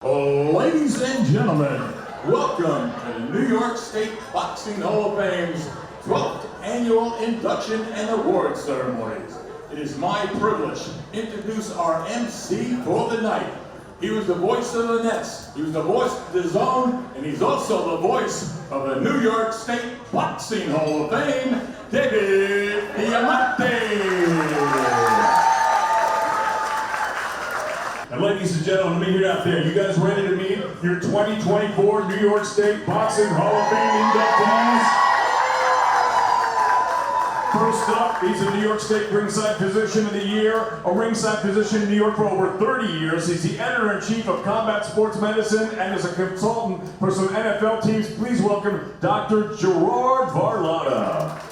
Ladies and gentlemen, welcome to the New York State Boxing Hall of Fame's 12th Annual Induction and Award Ceremonies. It is my privilege to introduce our MC for the night. He was the voice of the Nets, he was the voice of the Zone, and he's also the voice of the New York State Boxing Hall of Fame, David Diamante. And ladies and gentlemen, let me hear it out there. You guys ready to meet your 2024 New York State Boxing Hall of Fame inductees? First up, he's a New York State Ringside Physician of the Year, a Ringside Physician in New York for over 30 years. He's the Editor-in-Chief of Combat Sports Medicine and is a consultant for some NFL teams. Please welcome Dr. Gerard Varlotta.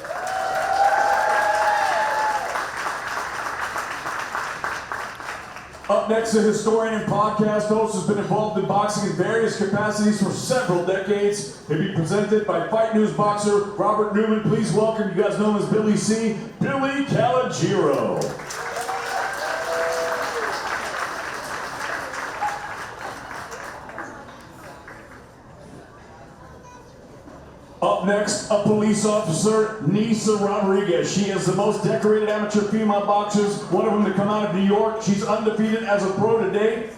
Up next, a historian and podcast host who's been involved in boxing in various capacities for several decades. He'll be presented by Fight News boxer Robert Newman. Please welcome, you guys know him as Billy C., Billy Calogero. Up next, a police officer, Nissa Rodriguez. She is the most decorated amateur female boxers, one of them to come out of New York. She's undefeated as a pro to date.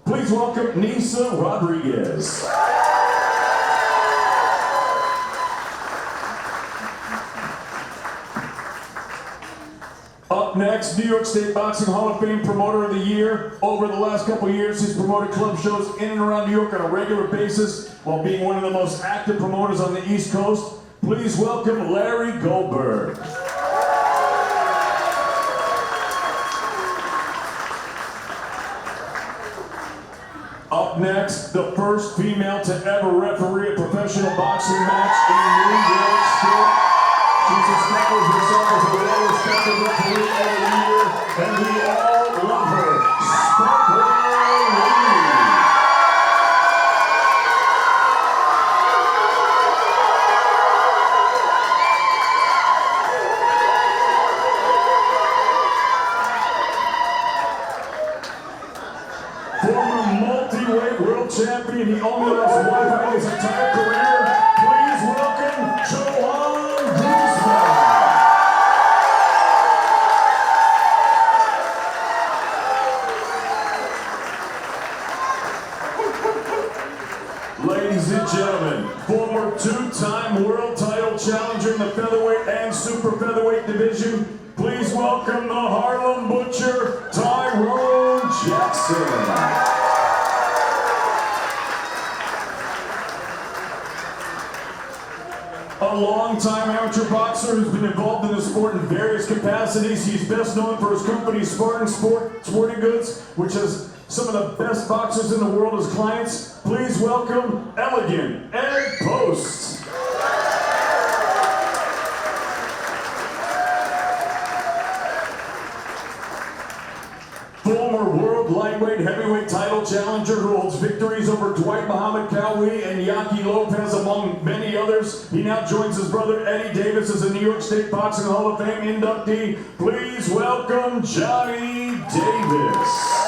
Please welcome Nissa Rodriguez. Up next, New York State Boxing Hall of Fame Promoter of the Year. Over the last couple of years, he's promoted club shows in and around New York on a regular basis, while being one of the most active promoters on the East Coast. Please welcome Larry Goldberg. Up next, the first female to ever referee a professional boxing match in New York State. She's established herself as a well-respected referee over the year, and we all love her, Sparkle Lee. Former multi-weight world champion, he only lost one fight his entire career. Please welcome Joan Guzman. Ladies and gentlemen, former two-time world title challenger in the featherweight and super featherweight division, please welcome the Harlem Butcher, Tyrone Jackson. A long-time amateur boxer who's been involved in the sport in various capacities. He's best known for his company Spartan Sporting Goods, which has some of the best boxers in the world as clients. Please welcome Induction of Ed Post. Former world lightweight heavyweight title challenger who holds victories over Dwight Muhammad Cowley and Yaki Lopez, among many others. He now joins his brother Eddie Davis as a New York State Boxing Hall of Fame inductee. Please welcome Johnny Davis.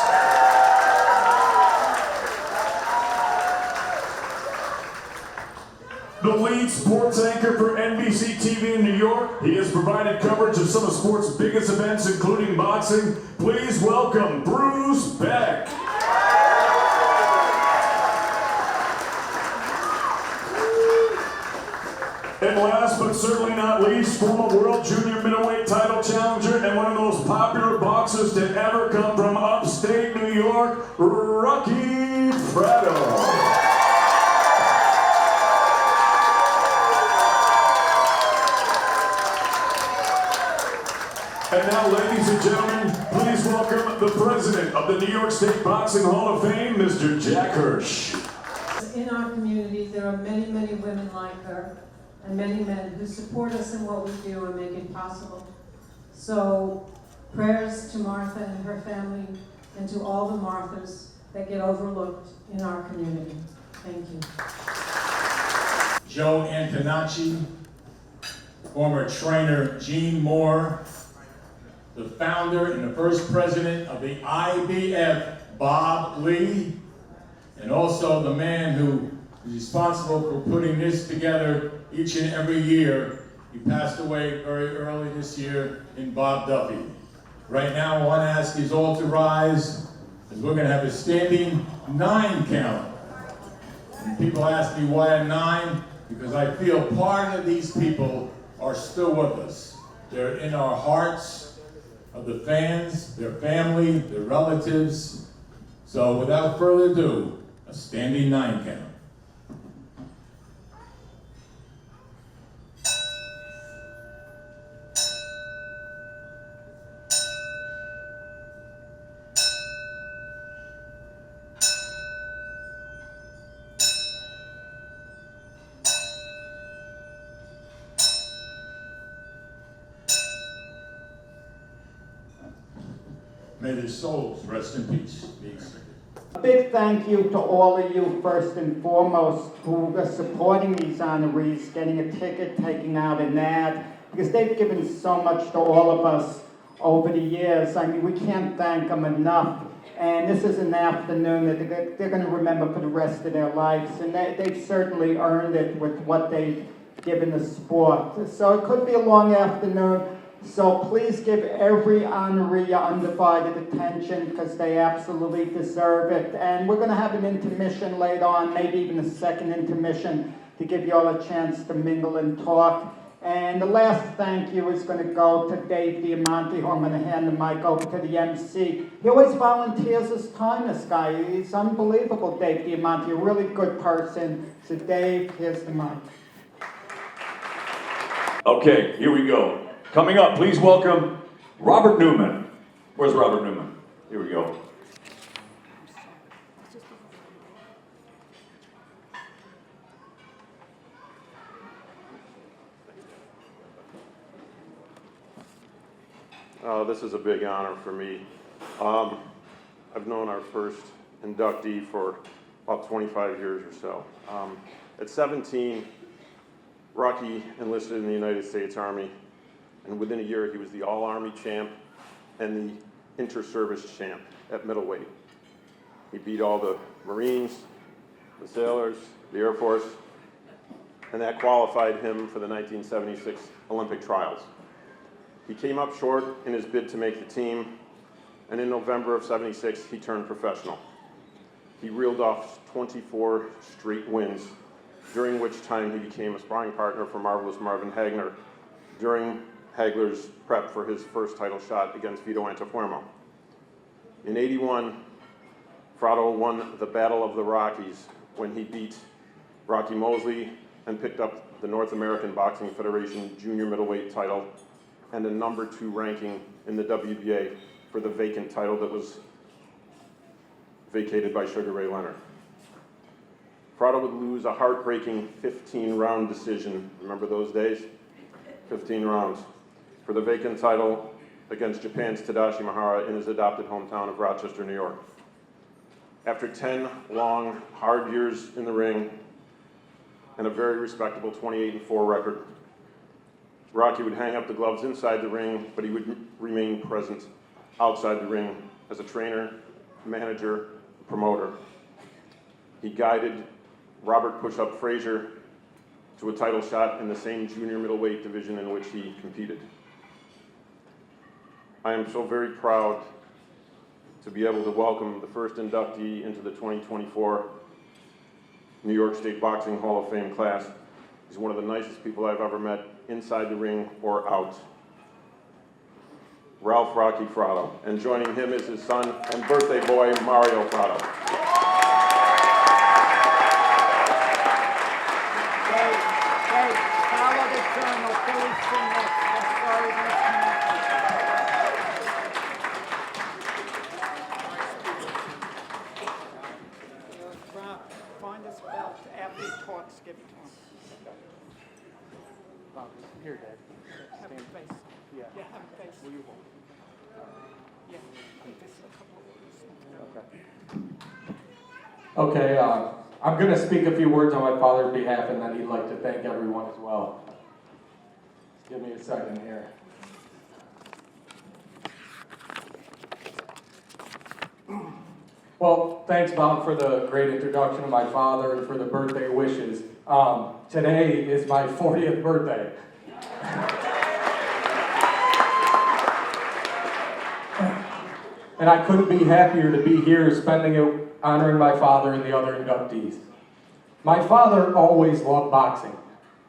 The lead sports anchor for NBC TV in New York. He has provided coverage of some of sports' biggest events, including boxing. Please welcome Bruce Beck. And last but certainly not least, former world junior middleweight title challenger and one of the most popular boxers to ever come from upstate New York, Rocky Fratto. And now, ladies and gentlemen, please welcome the president of the New York State Boxing Hall of Fame, Mr. Jack Hirsch. In our community, there are many, many women like her, and many men who support us in what we do and make it possible. So, prayers to Martha and her family, and to all the Marthas that get overlooked in our community. Thank you. Joe Antonacci, former trainer Gene Moore, the founder and the first president of the IBF, Bob Lee, and also the man who is responsible for putting this together each and every year. He passed away very early this year in Bob Duffy. Right now, I want to ask you all to rise, as we're going to have a standing 9 count. And people ask me why a 9, because I feel part of these people are still with us. They're in our hearts of the fans, their family, their relatives. So without further ado, a standing 9 count. May their souls rest in peace. A big thank you to all of you, first and foremost, who are supporting these honorees, getting a ticket, taking out an ad, because they've given so much to all of us over the years. I mean, we can't thank them enough. And this is an afternoon that they're going to remember for the rest of their lives. And they've certainly earned it with what they've given the sport. So it could be a long afternoon. So please give every honoree your undivided attention, because they absolutely deserve it. And we're going to have an intermission later on, maybe even a second intermission, to give you all a chance to mingle and talk. And the last thank you is going to go to Dave Diamante, who I'm going to hand the mic over to the MC. He always volunteers his time, this guy. He's unbelievable, Dave Diamante, a really good person. So Dave, here's the mic. Okay, here we go. Coming up, please welcome Robert Newman. Where's Robert Newman? Here we go. This is a big honor for me. I've known our first inductee for about 25 years or so. At 17, Rocky enlisted in the United States Army, and within a year he was the All-Army champ and the Inter-Service champ at middleweight. He beat all the Marines, the sailors, the Air Force, and that qualified him for the 1976 Olympic trials. He came up short in his bid to make the team, and in November of '76, he turned professional. He reeled off 24 straight wins, during which time he became a sparring partner for Marvelous Marvin Hagler during Hagler's prep for his first title shot against Vito Antuofermo. In '81, Fratto won the Battle of the Rockies when he beat Rocky Mosley and picked up the North American Boxing Federation junior middleweight title and a #2 ranking in the WBA for the vacant title that was vacated by Sugar Ray Leonard. Fratto would lose a heartbreaking 15-round decision. Remember those days? 15 rounds. For the vacant title against Japan's Tadashi Mihara in his adopted hometown of Rochester, New York. After 10 long, hard years in the ring and a very respectable 28-4 record, Rocky would hang up the gloves inside the ring, but he would remain present outside the ring as a trainer, manager, promoter. He guided Robert Push-Up Frazier to a title shot in the same junior middleweight division in which he competed. I am so very proud to be able to welcome the first inductee into the 2024 New York State Boxing Hall of Fame class. He's one of the nicest people I've ever met, inside the ring or out. Ralph Rocky Fratto. And joining him is his son and birthday boy, Mario Fratto. Hey, follow the journal, please, from the story of this man. Find his belt after he talks, give it to him. Here, Dad. Have him face. Yeah. Yeah, have him face. Will you hold? Yeah, face a couple of Okay, I'm going to speak a few words on my father's behalf, and then he'd like to thank everyone as well. Give me a second here. Well, thanks, Bob, for the great introduction of my father and for the birthday wishes. Today is my 40th birthday. And I couldn't be happier to be here spending it honoring my father and the other inductees. My father always loved boxing.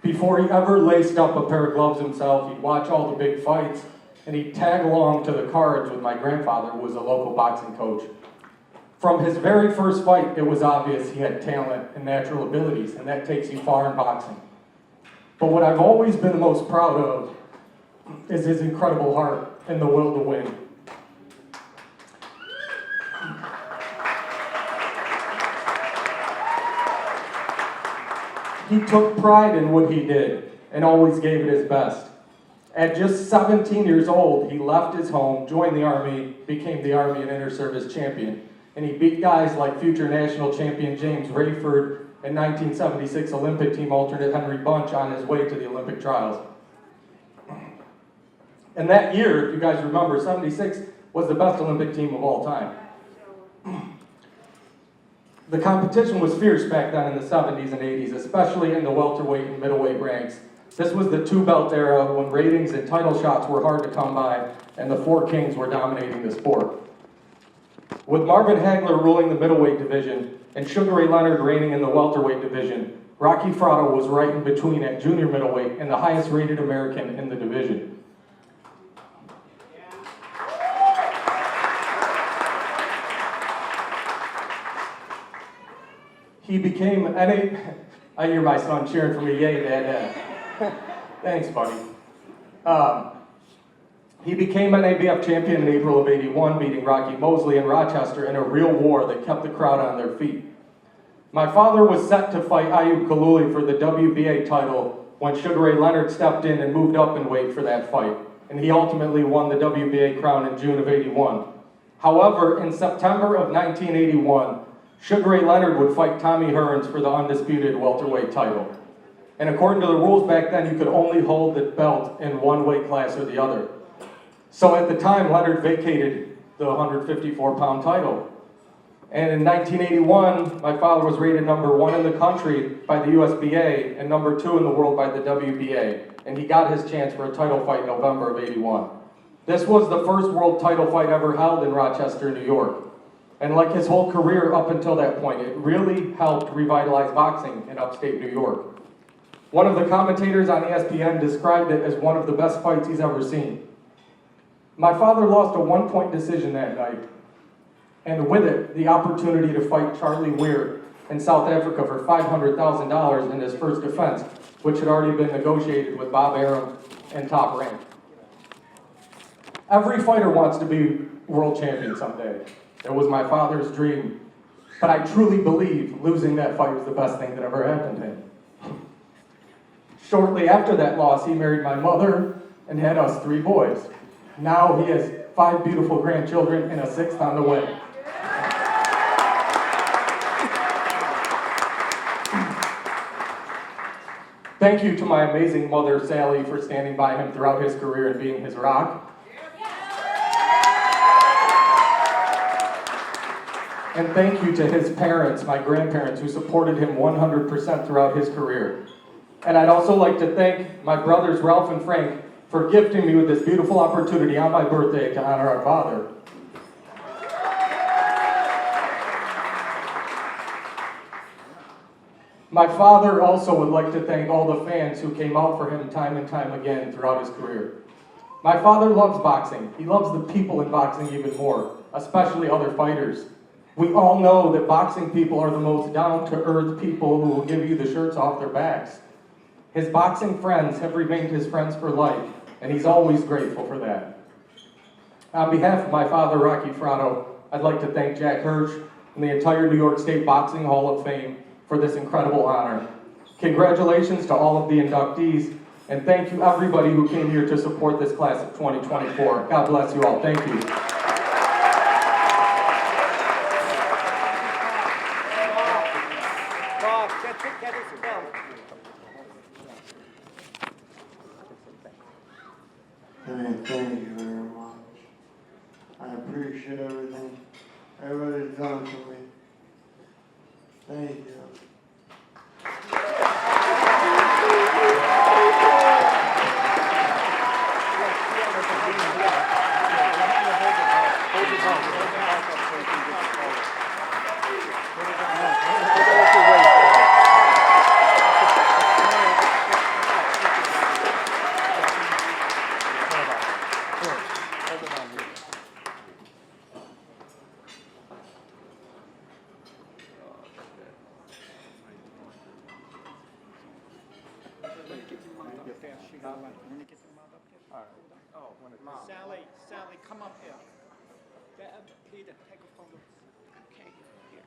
Before he ever laced up a pair of gloves himself, he'd watch all the big fights, and he'd tag along to the cards with my grandfather, who was a local boxing coach. From his very first fight, it was obvious he had talent and natural abilities, and that takes you far in boxing. But what I've always been the most proud of is his incredible heart and the will to win. He took pride in what he did and always gave it his best. At just 17 years old, he left his home, joined the Army, became the Army and Inter-Service Champion. And he beat guys like future national champion James Rayford and 1976 Olympic team alternate Henry Bunch on his way to the Olympic trials. And that year, if you guys remember, 76 was the best Olympic team of all time. The competition was fierce back then in the 70s and 80s, especially in the welterweight and middleweight ranks. This was the two-belt era when ratings and title shots were hard to come by, and the four kings were dominating the sport. With Marvin Hagler ruling the middleweight division and Sugar Ray Leonard reigning in the welterweight division, Rocky Fratto was right in between at junior middleweight and the highest-rated American in the division. He became I hear my son cheering for me, yay, Dad. Thanks, buddy. He became an ABF champion in April of '81, beating Rocky Mosley in Rochester in a real war that kept the crowd on their feet. My father was set to fight Ayub Kaluli for the WBA title when Sugar Ray Leonard stepped in and moved up in weight for that fight, and he ultimately won the WBA crown in June of '81. However, in September of 1981, Sugar Ray Leonard would fight Tommy Hearns for the undisputed welterweight title. And according to the rules back then, you could only hold the belt in one weight class or the other. So at the time, Leonard vacated the 154-pound title. And in 1981, my father was rated number 1 in the country by the USBA and number 2 in the world by the WBA. And he got his chance for a title fight in November of '81. This was the first world title fight ever held in Rochester, New York. And like his whole career up until that point, it really helped revitalize boxing in upstate New York. One of the commentators on ESPN described it as one of the best fights he's ever seen. My father lost a one-point decision that night, and with it, the opportunity to fight Charlie Weir in South Africa for $500,000 in his first defense, which had already been negotiated with Bob Arum and Top Rank. Every fighter wants to be world champion someday. It was my father's dream, but I truly believe losing that fight was the best thing that ever happened to him. Shortly after that loss, he married my mother and had us 3 boys. Now he has 5 beautiful grandchildren and a 6th on the way. Thank you to my amazing mother, Sally, for standing by him throughout his career and being his rock. And thank you to his parents, my grandparents, who supported him 100% throughout his career. And I'd also like to thank my brothers, Ralph and Frank, for gifting me with this beautiful opportunity on my birthday to honor our father. My father also would like to thank all the fans who came out for him time and time again throughout his career. My father loves boxing. He loves the people in boxing even more, especially other fighters. We all know that boxing people are the most down-to-earth people who will give you the shirts off their backs. His boxing friends have remained his friends for life, and he's always grateful for that. On behalf of my father, Rocky Fratto, I'd like to thank Jack Hirsch and the entire New York State Boxing Hall of Fame for this incredible honor. Congratulations to all of the inductees, and thank you everybody who came here to support this class of 2024. God bless you all. Thank you. Thank you very much. I appreciate everything. everybody's done for me. Thank you. Sally, come up here. Peter, take a photo. Okay, here.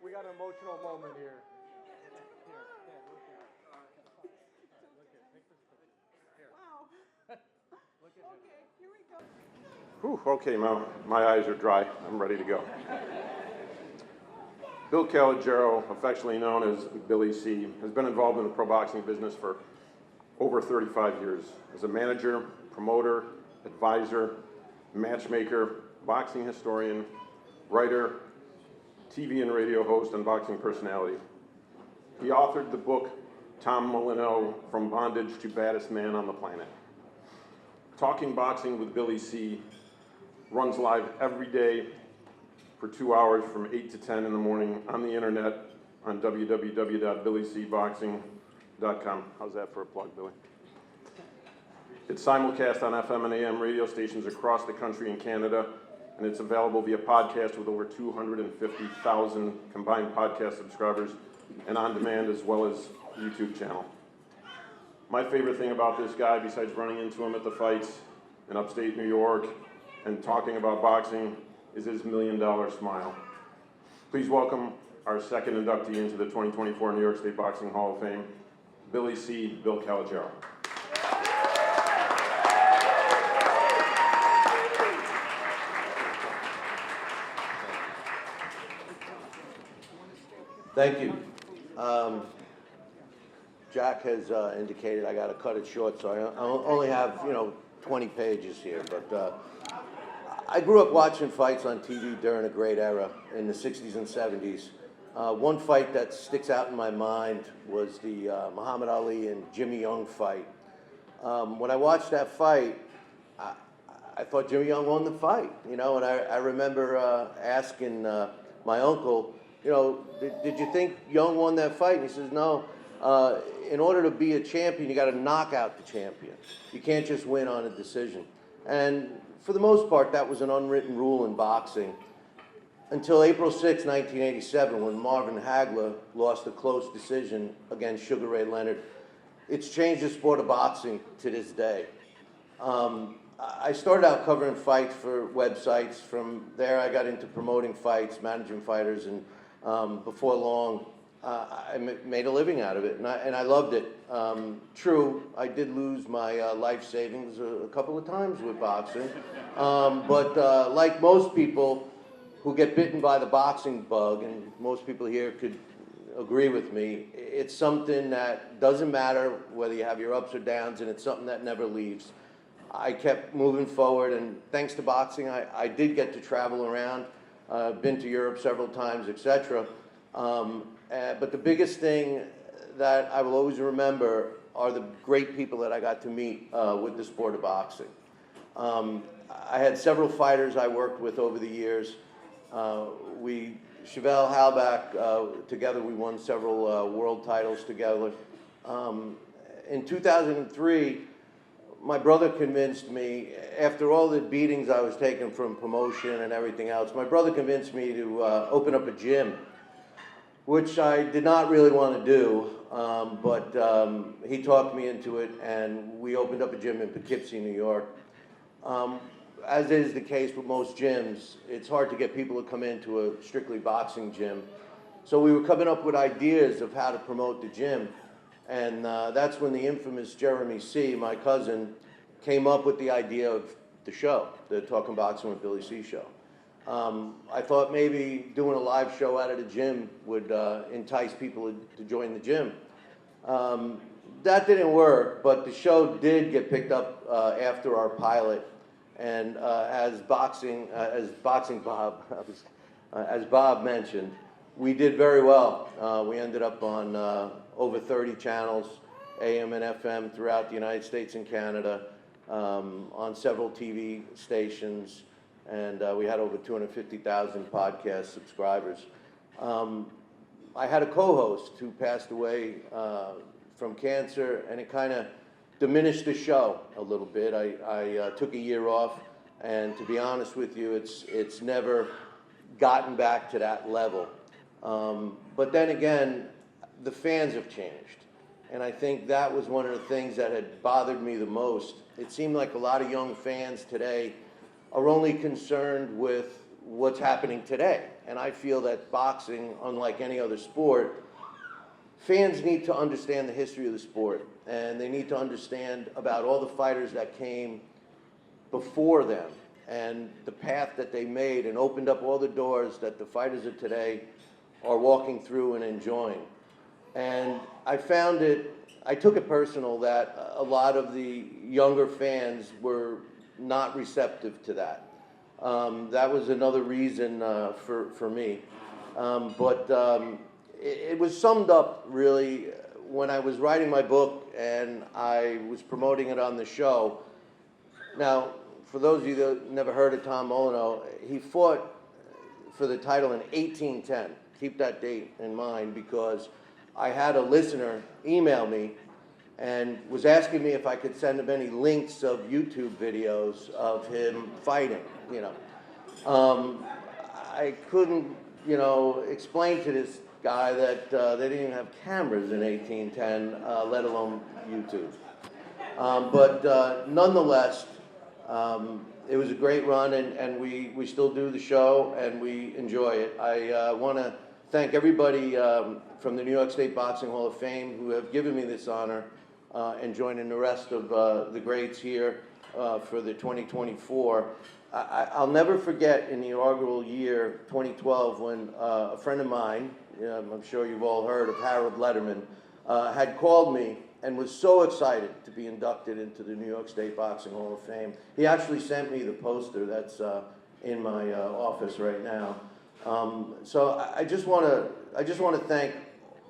We got an emotional moment here. Whew, okay, my eyes are dry. I'm ready to go. Bill Calogero, affectionately known as Billy C, has been involved in the pro boxing business for over 35 years. As a manager, promoter, advisor, matchmaker, boxing historian, writer, TV and radio host, and boxing personality. He authored the book, Tom Molyneux, From Bondage to Baddest Man on the Planet. Talking Boxing with Billy C runs live every day for 2 hours from 8 to 10 in the morning on the internet on www.billycboxing.com. How's that for a plug, Billy? It's simulcast on FM and AM radio stations across the country and Canada, and it's available via podcast with over 250,000 combined podcast subscribers and on demand as well as YouTube channel. My favorite thing about this guy, besides running into him at the fights in upstate New York and talking about boxing, is his $1 million smile. Please welcome our second inductee into the 2024 New York State Boxing Hall of Fame, Billy C. Bill Calogero. Thank you. Jack has indicated I got to cut it short, so I only have 20 pages here. But I grew up watching fights on TV during a great era in the 60s and 70s. One fight that sticks out in my mind was the Muhammad Ali and Jimmy Young fight. When I watched that fight, I thought Jimmy Young won the fight, and I remember asking my uncle, did you think Young won that fight? And he says, no. In order to be a champion, you got to knock out the champion. You can't just win on a decision. And for the most part, that was an unwritten rule in boxing until April 6, 1987, when Marvin Hagler lost a close decision against Sugar Ray Leonard. It's changed the sport of boxing to this day. I started out covering fights for websites. From there, I got into promoting fights, managing fighters, and before long, I made a living out of it, and I loved it. True, I did lose my life savings a couple of times with boxing, but like most people who get bitten by the boxing bug, and most people here could agree with me, it's something that doesn't matter whether you have your ups or downs, and it's something that never leaves. I kept moving forward, and thanks to boxing, I did get to travel around. Been to Europe several times, etc. But the biggest thing that I will always remember are the great people that I got to meet with the sport of boxing. I had several fighters I worked with over the years. Chevelle Halbach, together we won several world titles together. In 2003, my brother convinced me, after all the beatings I was taking from promotion and everything else, my brother convinced me to open up a gym, which I did not really want to do, but he talked me into it, and we opened up a gym in Poughkeepsie, New York. As is the case with most gyms, it's hard to get people to come into a strictly boxing gym. So we were coming up with ideas of how to promote the gym. And that's when the infamous Jeremy C., my cousin, came up with the idea of the show, the Talking Boxing with Billy C. show. I thought maybe doing a live show out of the gym would entice people to join the gym. That didn't work, but the show did get picked up after our pilot. And as Bob mentioned, we did very well. We ended up on over 30 channels, AM and FM, throughout the United States and Canada, on several TV stations, and we had over 250,000 podcast subscribers. I had a co-host who passed away from cancer, and it kind of diminished the show a little bit. I took a year off, and to be honest with you, it's never gotten back to that level. But then again, the fans have changed, and I think that was one of the things that had bothered me the most. It seemed like a lot of young fans today are only concerned with what's happening today, and I feel that boxing, unlike any other sport, fans need to understand the history of the sport, and they need to understand about all the fighters that came before them and the path that they made and opened up all the doors that the fighters of today are walking through and enjoying. And I took it personal that a lot of the younger fans were not receptive to that. That was another reason for me. It was summed up really when I was writing my book and I was promoting it on the show. Now, for those of you that never heard of Tom Molyneux, he fought for the title in 1810. Keep that date in mind, because I had a listener email me and was asking me if I could send him any links of YouTube videos of him fighting, you know. I couldn't, you know, explain to this guy that they didn't even have cameras in 1810, let alone YouTube. Nonetheless, it was a great run, and we still do the show, and we enjoy it. I want to thank everybody from the New York State Boxing Hall of Fame who have given me this honor, and joining the rest of the greats here for the 2024. I'll never forget in the inaugural year, 2012, when a friend of mine, I'm sure you've all heard of Harold Letterman, had called me and was so excited to be inducted into the New York State Boxing Hall of Fame. He actually sent me the poster that's in my office right now. So I just want to thank,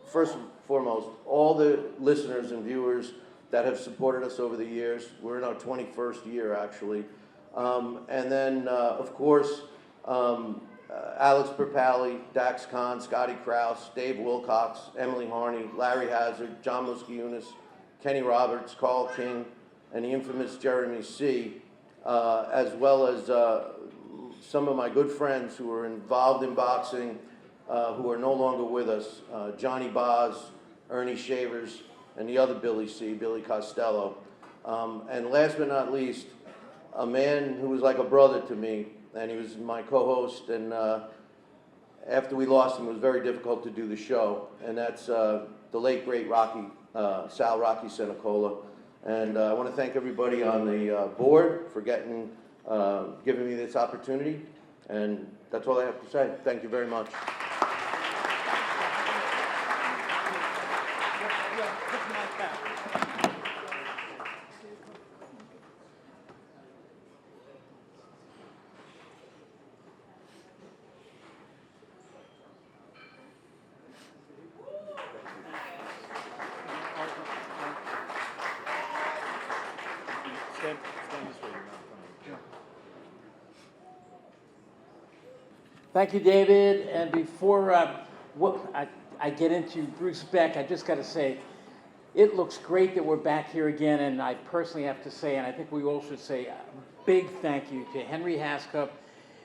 first and foremost, all the listeners and viewers that have supported us over the years. We're in our 21st year, actually. And then, of course, Alex Perpally, Dax Khan, Scotty Krause, Dave Wilcox, Emily Harney, Larry Hazard, John Muskiunas, Kenny Roberts, Carl King, and the infamous Jeremy C., as well as some of my good friends who are involved in boxing, who are no longer with us, Johnny Boz, Ernie Shavers, and the other Billy C., Billy Costello. And last but not least, a man who was like a brother to me, and he was my co-host, and after we lost him, it was very difficult to do the show, and that's the late, great Sal Rocky Senecola. And I want to thank everybody on the board for giving me this opportunity, and that's all I have to say. Thank you very much. Thank you, David. And before I get into Bruce Beck, I just got to say, it looks great that we're back here again. And I personally have to say, and I think we all should say, a big thank you to Henry Hascup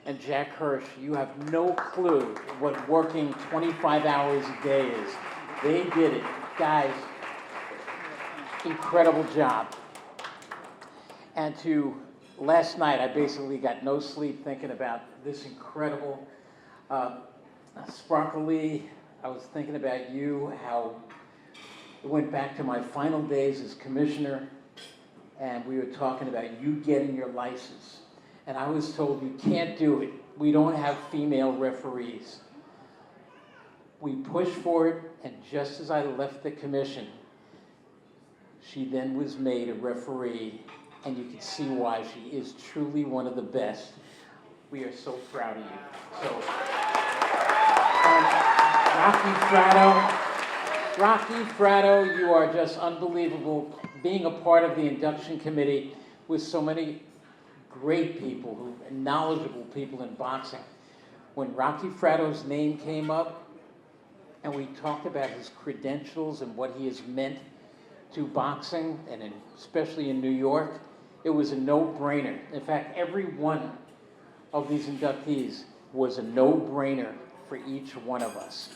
and Jack Hirsch. You have no clue what working 25 hours a day is. They did it. Guys, incredible job. And to last night, I basically got no sleep thinking about this incredible Sparkle Lee. I was thinking about you, how It went back to my final days as commissioner, and we were talking about you getting your license. And I was told, you can't do it. We don't have female referees. We pushed for it, and just as I left the commission, she then was made a referee, and you can see why. She is truly one of the best. We are so proud of you. So, Rocky Fratto, you are just unbelievable. Being a part of the induction committee with so many great people, knowledgeable people in boxing. When Rocky Fratto's name came up, and we talked about his credentials and what he has meant to boxing, and especially in New York, it was a no-brainer. In fact, every one of these inductees was a no-brainer for each one of us.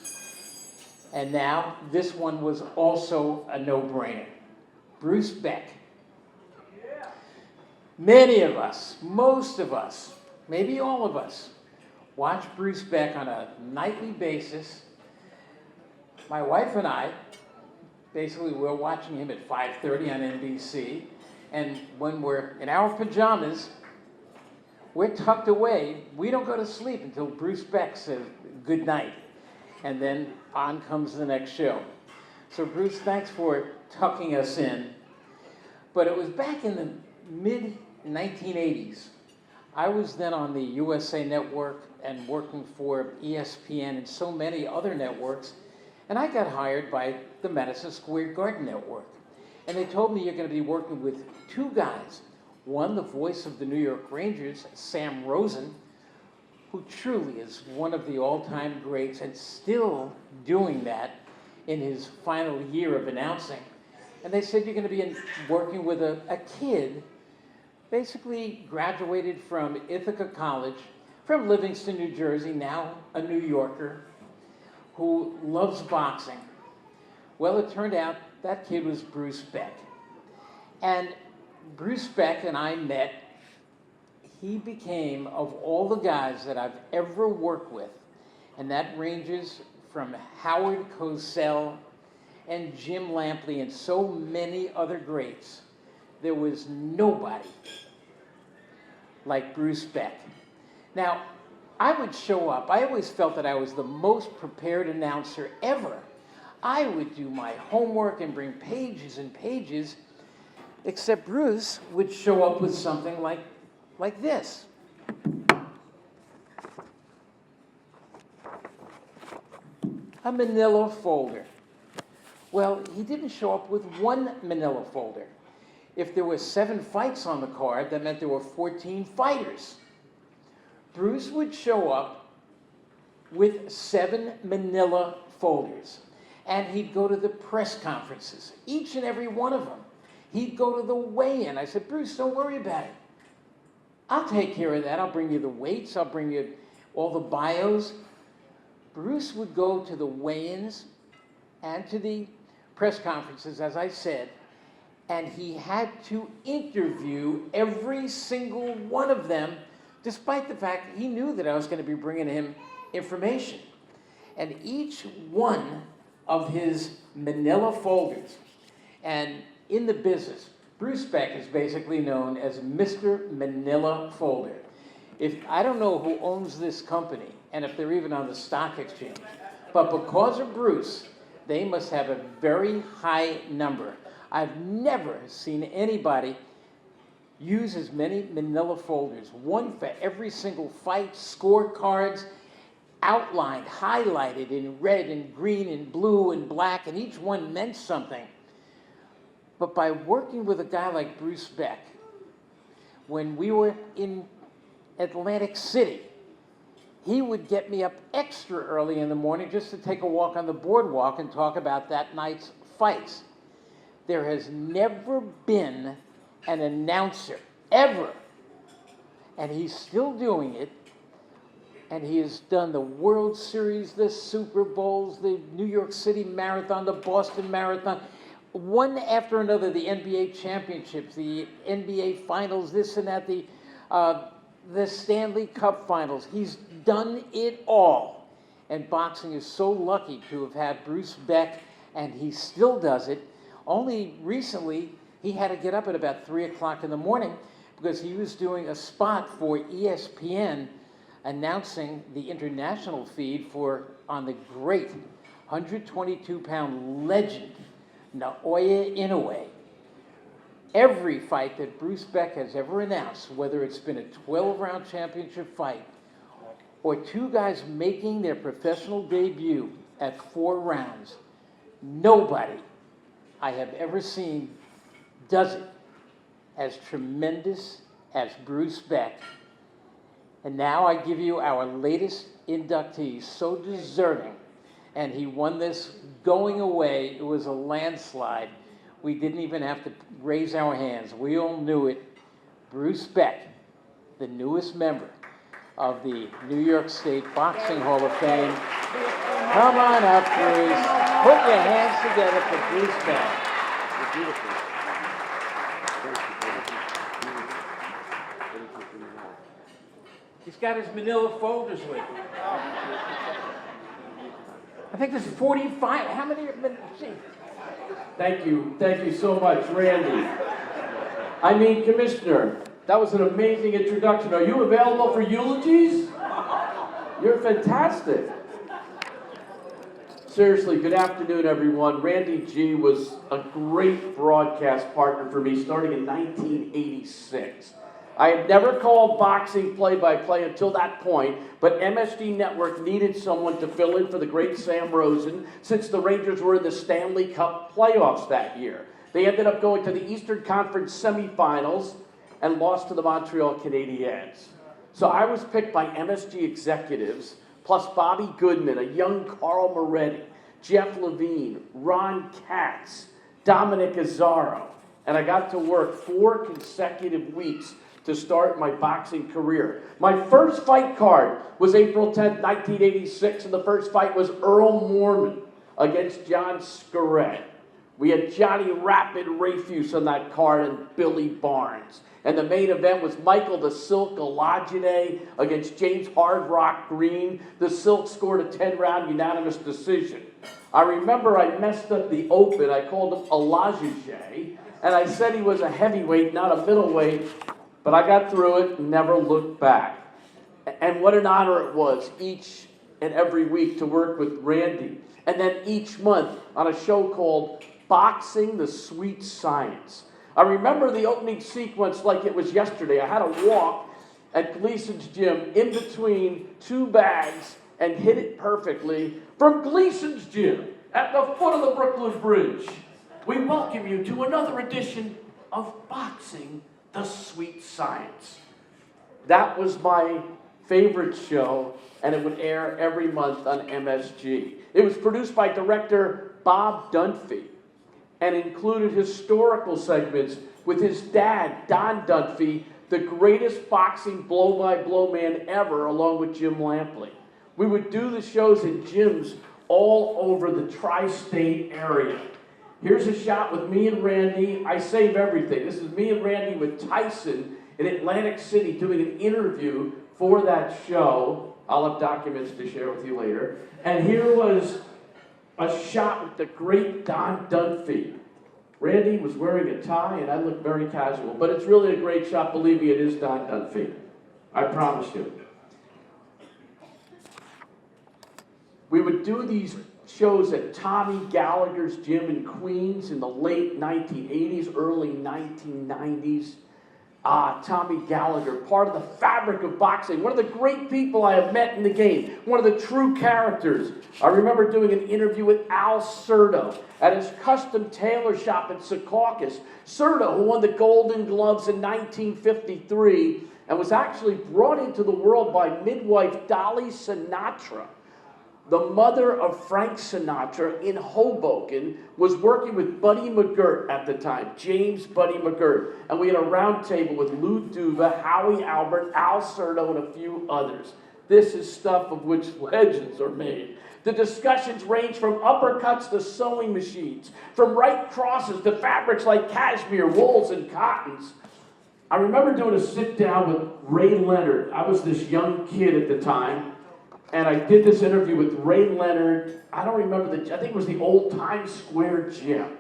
And now, this one was also a no-brainer. Bruce Beck. Many of us, most of us, maybe all of us, watch Bruce Beck on a nightly basis. My wife and I, basically, we're watching him at 5:30 on NBC, and when we're in our pajamas, we're tucked away. We don't go to sleep until Bruce Beck says good night, and then on comes the next show. So Bruce, thanks for tucking us in. But it was back in the mid-1980s. I was then on the USA Network and working for ESPN and so many other networks, and I got hired by the Madison Square Garden Network. And they told me, you're going to be working with two guys. One, the voice of the New York Rangers, Sam Rosen, who truly is one of the all-time greats and still doing that in his final year of announcing. And they said, you're going to be working with a kid, basically graduated from Ithaca College, from Livingston, New Jersey, now a New Yorker, who loves boxing. Well, it turned out that kid was Bruce Beck. And Bruce Beck and I met. He became, of all the guys that I've ever worked with, and that ranges from Howard Cosell and Jim Lampley and so many other greats, there was nobody like Bruce Beck. Now, I would show up. I always felt that I was the most prepared announcer ever. I would do my homework and bring pages and pages, except Bruce would show up with something like this. A manila folder. Well, he didn't show up with one manila folder. If there were 7 fights on the card, that meant there were 14 fighters. Bruce would show up with 7 manila folders. And he'd go to the press conferences, each and every one of them. He'd go to the weigh-in. I said, Bruce, don't worry about it. I'll take care of that. I'll bring you the weights. I'll bring you all the bios. Bruce would go to the weigh-ins and to the press conferences, as I said, and he had to interview every single one of them, despite the fact he knew that I was going to be bringing him information. And each one of his manila folders, and in the business, Bruce Beck is basically known as Mr. Manila Folder. I don't know who owns this company, and if they're even on the stock exchange, but because of Bruce, they must have a very high number. I've never seen anybody use as many manila folders, one for every single fight, scorecards, outlined, highlighted in red and green and blue and black, and each one meant something. But by working with a guy like Bruce Beck, when we were in Atlantic City, he would get me up extra early in the morning just to take a walk on the boardwalk and talk about that night's fights. There has never been an announcer, ever, and he's still doing it, and he has done the World Series, the Super Bowls, the New York City Marathon, the Boston Marathon, one after another, the NBA championships, the NBA finals, this and that, the Stanley Cup finals. He's done it all. And boxing is so lucky to have had Bruce Beck and he still does it. Only recently, he had to get up at about 3 o'clock in the morning because he was doing a spot for ESPN announcing the international feed on the great 122-pound legend, Naoya Inoue. Every fight that Bruce Beck has ever announced, whether it's been a 12-round championship fight or two guys making their professional debut at 4 rounds, nobody I have ever seen does it as tremendous as Bruce Beck. And now I give you our latest inductee, so deserving. And he won this going away. It was a landslide. We didn't even have to raise our hands. We all knew it. Bruce Beck, the newest member of the New York State Boxing Hall of Fame. Come on up, Bruce. Put your hands together for Bruce Beck. You're beautiful. He's got his manila folders with him. I think there's 45. How many? Gee. Thank you so much, Randy. I mean, Commissioner, that was an amazing introduction. Are you available for eulogies? You're fantastic. Seriously, good afternoon, everyone. Randy G was a great broadcast partner for me starting in 1986. I had never called boxing play-by-play until that point, but MSG Network needed someone to fill in for the great Sam Rosen since the Rangers were in the Stanley Cup playoffs that year. They ended up going to the Eastern Conference semifinals and lost to the Montreal Canadiens. So I was picked by MSG executives, plus Bobby Goodman, a young Carl Moretti, Jeff Levine, Ron Katz, Dominic Azzaro, and I got to work 4 consecutive weeks to start my boxing career. My first fight card was April 10th, 1986, and the first fight was Earl Mormon against John Scarrett. We had Johnny Rapid Rayfuse on that card and Billy Barnes. And the main event was Michael the Silk Alagide against James Hard Rock Green. The Silk scored a 10-round unanimous decision. I remember I messed up the open. I called him Alagide, and I said he was a heavyweight, not a middleweight. But I got through it and never looked back. And what an honor it was each and every week to work with Randy. And then each month on a show called Boxing the Sweet Science. I remember the opening sequence like it was yesterday. I had to walk at Gleason's gym in between 2 bags and hit it perfectly from Gleason's gym at the foot of the Brooklyn Bridge. We welcome you to another edition of Boxing the Sweet Science. That was my favorite show, and it would air every month on MSG. It was produced by director Bob Dunphy and included historical segments with his dad, Don Dunphy, the greatest boxing blow-by-blow man ever, along with Jim Lampley. We would do the shows in gyms all over the tri-state area. Here's a shot with me and Randy. I save everything. This is me and Randy with Tyson in Atlantic City doing an interview for that show. I'll have documents to share with you later. And here was a shot with the great Don Dunphy. Randy was wearing a tie and I looked very casual, but it's really a great shot. Believe me, it is Don Dunphy. I promise you. We would do these shows at Tommy Gallagher's gym in Queens in the late 1980s, early 1990s. Tommy Gallagher, part of the fabric of boxing, one of the great people I have met in the game, one of the true characters. I remember doing an interview with Al Serto at his custom tailor shop in Secaucus. Serto, who won the Golden Gloves in 1953 and was actually brought into the world by midwife Dolly Sinatra. The mother of Frank Sinatra in Hoboken was working with Buddy McGirt at the time, James Buddy McGirt. And we had a round table with Lou Duva, Howie Albert, Al Serto, and a few others. This is stuff of which legends are made. The discussions range from uppercuts to sewing machines, from right crosses to fabrics like cashmere, wools, and cottons. I remember doing a sit down with Ray Leonard. I was this young kid at the time. and I did this interview with Ray Leonard. I don't remember I think it was the old Times Square gym.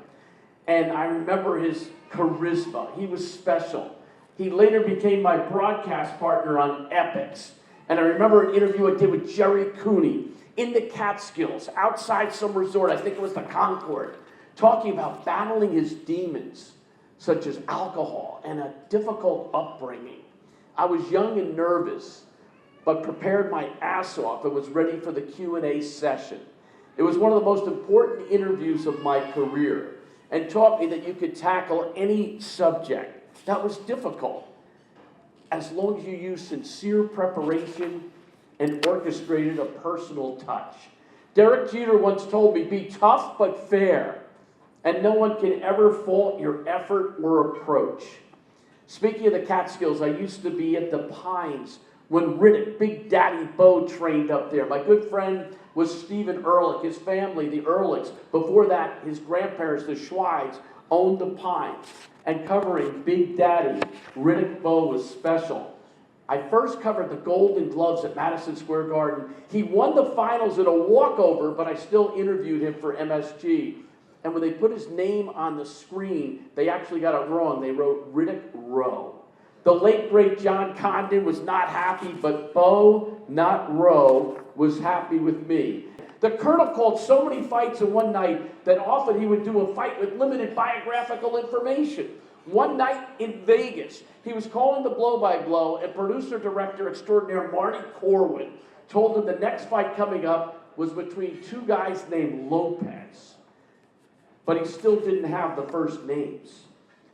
And I remember his charisma. He was special. He later became my broadcast partner on Epics. And I remember an interview I did with Jerry Cooney in the Catskills, outside some resort, I think it was the Concord, talking about battling his demons, such as alcohol and a difficult upbringing. I was young and nervous, but prepared my ass off and was ready for the Q&A session. It was one of the most important interviews of my career and taught me that you could tackle any subject that was difficult as long as you used sincere preparation and orchestrated a personal touch. Derek Jeter once told me, be tough but fair, and no one can ever fault your effort or approach. Speaking of the Catskills, I used to be at the Pines when Riddick, Big Daddy Bo, trained up there. My good friend was Stephen Ehrlich, his family, the Ehrlichs. Before that, his grandparents, the Schweids, owned the Pines. And covering Big Daddy, Riddick Bowe, was special. I first covered the Golden Gloves at Madison Square Garden. He won the finals in a walkover, but I still interviewed him for MSG. And when they put his name on the screen, they actually got it wrong. They wrote Riddick Rowe. The late, great John Condon was not happy, but Bowe, not Rowe, was happy with me. The Colonel called so many fights in one night that often he would do a fight with limited biographical information. One night in Vegas, he was calling the blow-by-blow, and producer-director extraordinaire Marty Corwin told him the next fight coming up was between two guys named Lopez. But he still didn't have the first names.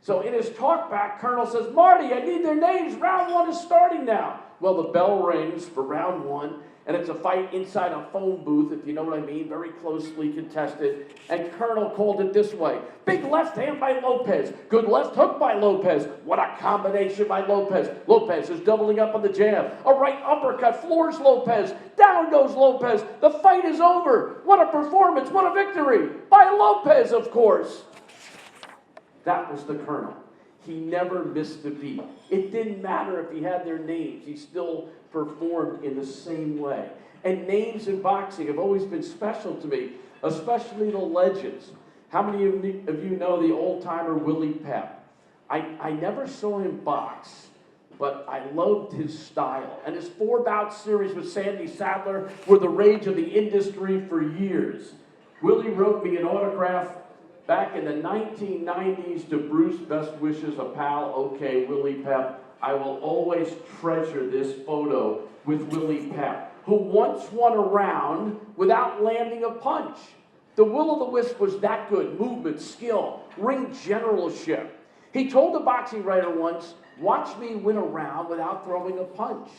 So in his talkback, Colonel says, Marty, I need their names. Round one is starting now. Well, the bell rings for round one, and it's a fight inside a phone booth, if you know what I mean, very closely contested. And Colonel called it this way. Big left hand by Lopez. Good left hook by Lopez. What a combination by Lopez. Lopez is doubling up on the jab. A right uppercut floors Lopez. Down goes Lopez. The fight is over. What a performance. What a victory. By Lopez, of course. That was the Colonel. He never missed a beat. It didn't matter if he had their names. He still performed in the same way. And names in boxing have always been special to me, especially the legends. How many of you know the old-timer Willie Pep? I never saw him box, but I loved his style. And his 4-bout series with Sandy Sadler were the rage of the industry for years. Willie wrote me an autograph back in the 1990s to Bruce, best wishes, a pal, okay, Willie Pep. I will always treasure this photo with Willie Pep, who once won a round without landing a punch. The will-o'-the-wisp was that good, movement, skill, ring generalship. He told the boxing writer once, watch me win a round without throwing a punch.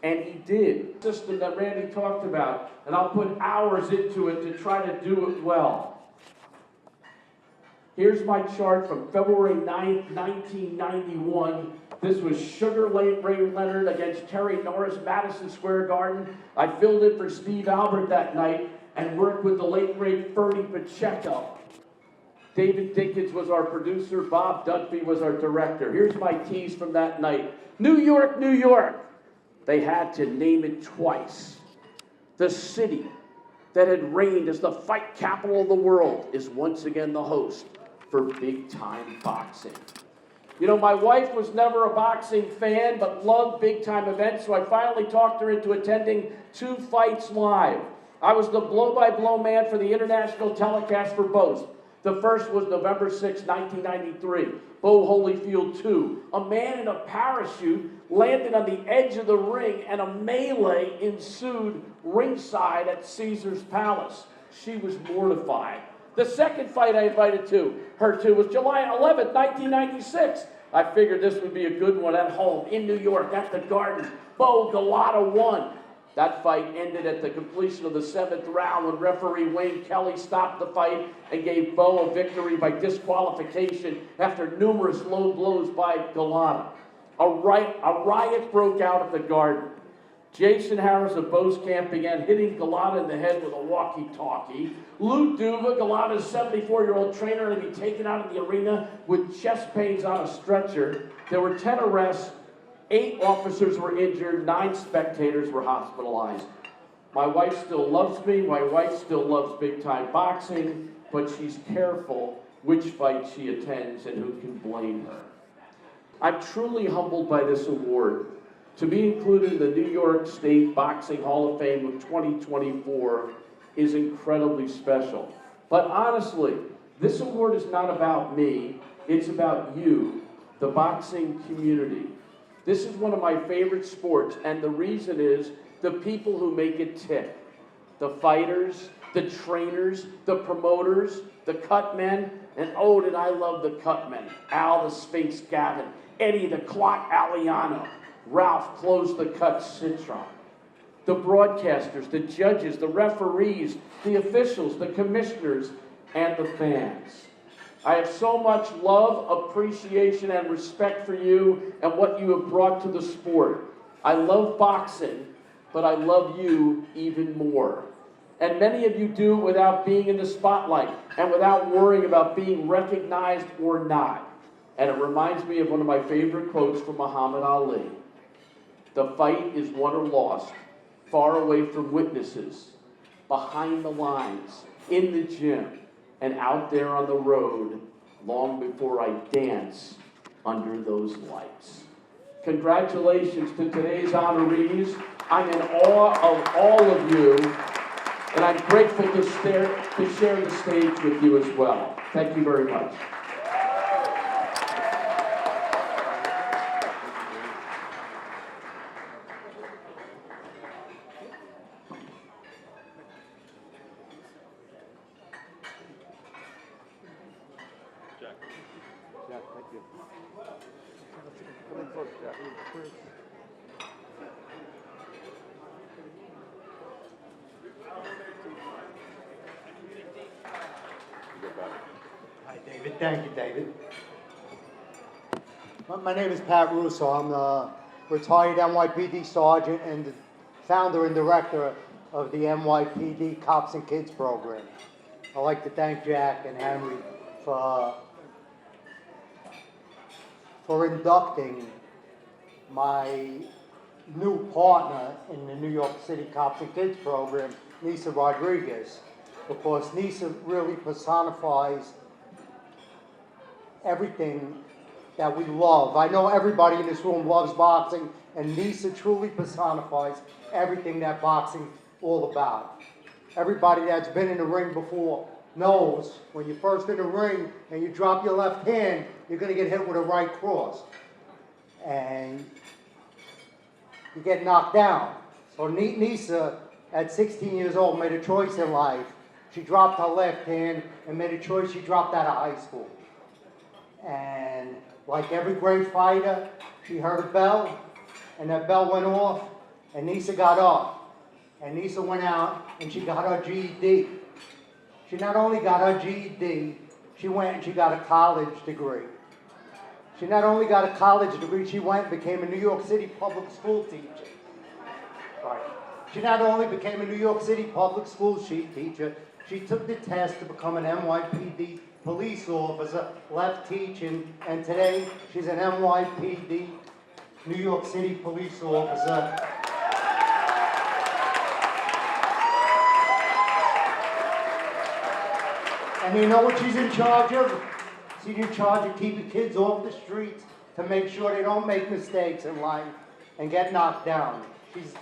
And he did. The system that Randy talked about, and I'll put hours into it to try to do it well. Here's my chart from February 9th, 1991. This was Sugar Ray Leonard against Terry Norris, Madison Square Garden. I filled in for Steve Albert that night and worked with the late, great Ferdy Pacheco. David Dinkins was our producer. Bob Dunphy was our director. Here's my tease from that night. New York, New York. They had to name it twice. The city that had reigned as the fight capital of the world is once again the host for big-time boxing. You know, my wife was never a boxing fan, but loved big-time events, so I finally talked her into attending 2 fights live. I was the blow-by-blow man for the international telecast for both. The first was November 6, 1993, Bo Holyfield 2. A man in a parachute landed on the edge of the ring, and a melee ensued ringside at Caesar's Palace. She was mortified. The second fight I invited her to was July 11th, 1996. I figured this would be a good one at home in New York at the Garden. Bo Galata won. That fight ended at the completion of the 7th round when referee Wayne Kelly stopped the fight and gave Bo a victory by disqualification after numerous low blows by Galata. A riot broke out at the Garden. Jason Harris of Bo's camp began hitting Galata in the head with a walkie-talkie. Lou Duva, Galata's 74-year-old trainer, to be taken out of the arena with chest pains on a stretcher. There were 10 arrests, 8 officers were injured, 9 spectators were hospitalized. My wife still loves me, my wife still loves big time boxing, but she's careful which fight she attends and who can blame her. I'm truly humbled by this award. To be included in the New York State Boxing Hall of Fame of 2024 is incredibly special. But honestly, this award is not about me, it's about you, the boxing community. This is one of my favorite sports, and the reason is the people who make it tick. The fighters, the trainers, the promoters, the cut men, and oh, did I love the cut men. Al the Sphinx Gavin, Eddie the Clock Aliano, Ralph Close the Cut Citron. The broadcasters, the judges, the referees, the officials, the commissioners, and the fans. I have so much love, appreciation, and respect for you and what you have brought to the sport. I love boxing, but I love you even more. And many of you do it without being in the spotlight and without worrying about being recognized or not. And it reminds me of one of my favorite quotes from Muhammad Ali. The fight is won or lost, far away from witnesses, behind the lines, in the gym, and out there on the road, long before I dance under those lights. Congratulations to today's honorees. I'm in awe of all of you, and I'm grateful to share the stage with you as well. Thank you very much. Hi, David. Thank you, David. My name is Pat Russo. I'm the retired NYPD sergeant and the founder and director of the NYPD Cops and Kids program. I'd like to thank Jack and Henry for inducting my new partner in the New York City Cops and Kids program, Nissa Rodriguez, because Nissa really personifies everything that we love. I know everybody in this room loves boxing, and Nissa truly personifies everything that boxing's all about. Everybody that's been in the ring before knows when you're first in the ring and you drop your left hand, you're going to get hit with a right cross. And you get knocked down. So Nissa, at 16 years old, made a choice in life. She dropped her left hand and made a choice. She dropped out of high school. And like every great fighter, she heard a bell, and that bell went off, and Nissa got up. And Nissa went out, and she got her GED. She not only got her GED, she went and she got a college degree. She not only got a college degree, she went and became a New York City public school teacher. Right. She not only became a New York City public school teacher, she took the test to become an NYPD police officer, left teaching, and today she's an NYPD New York City police officer. And you know what she's in charge of? She's in charge of keeping kids off the streets to make sure they don't make mistakes in life and get knocked down. She's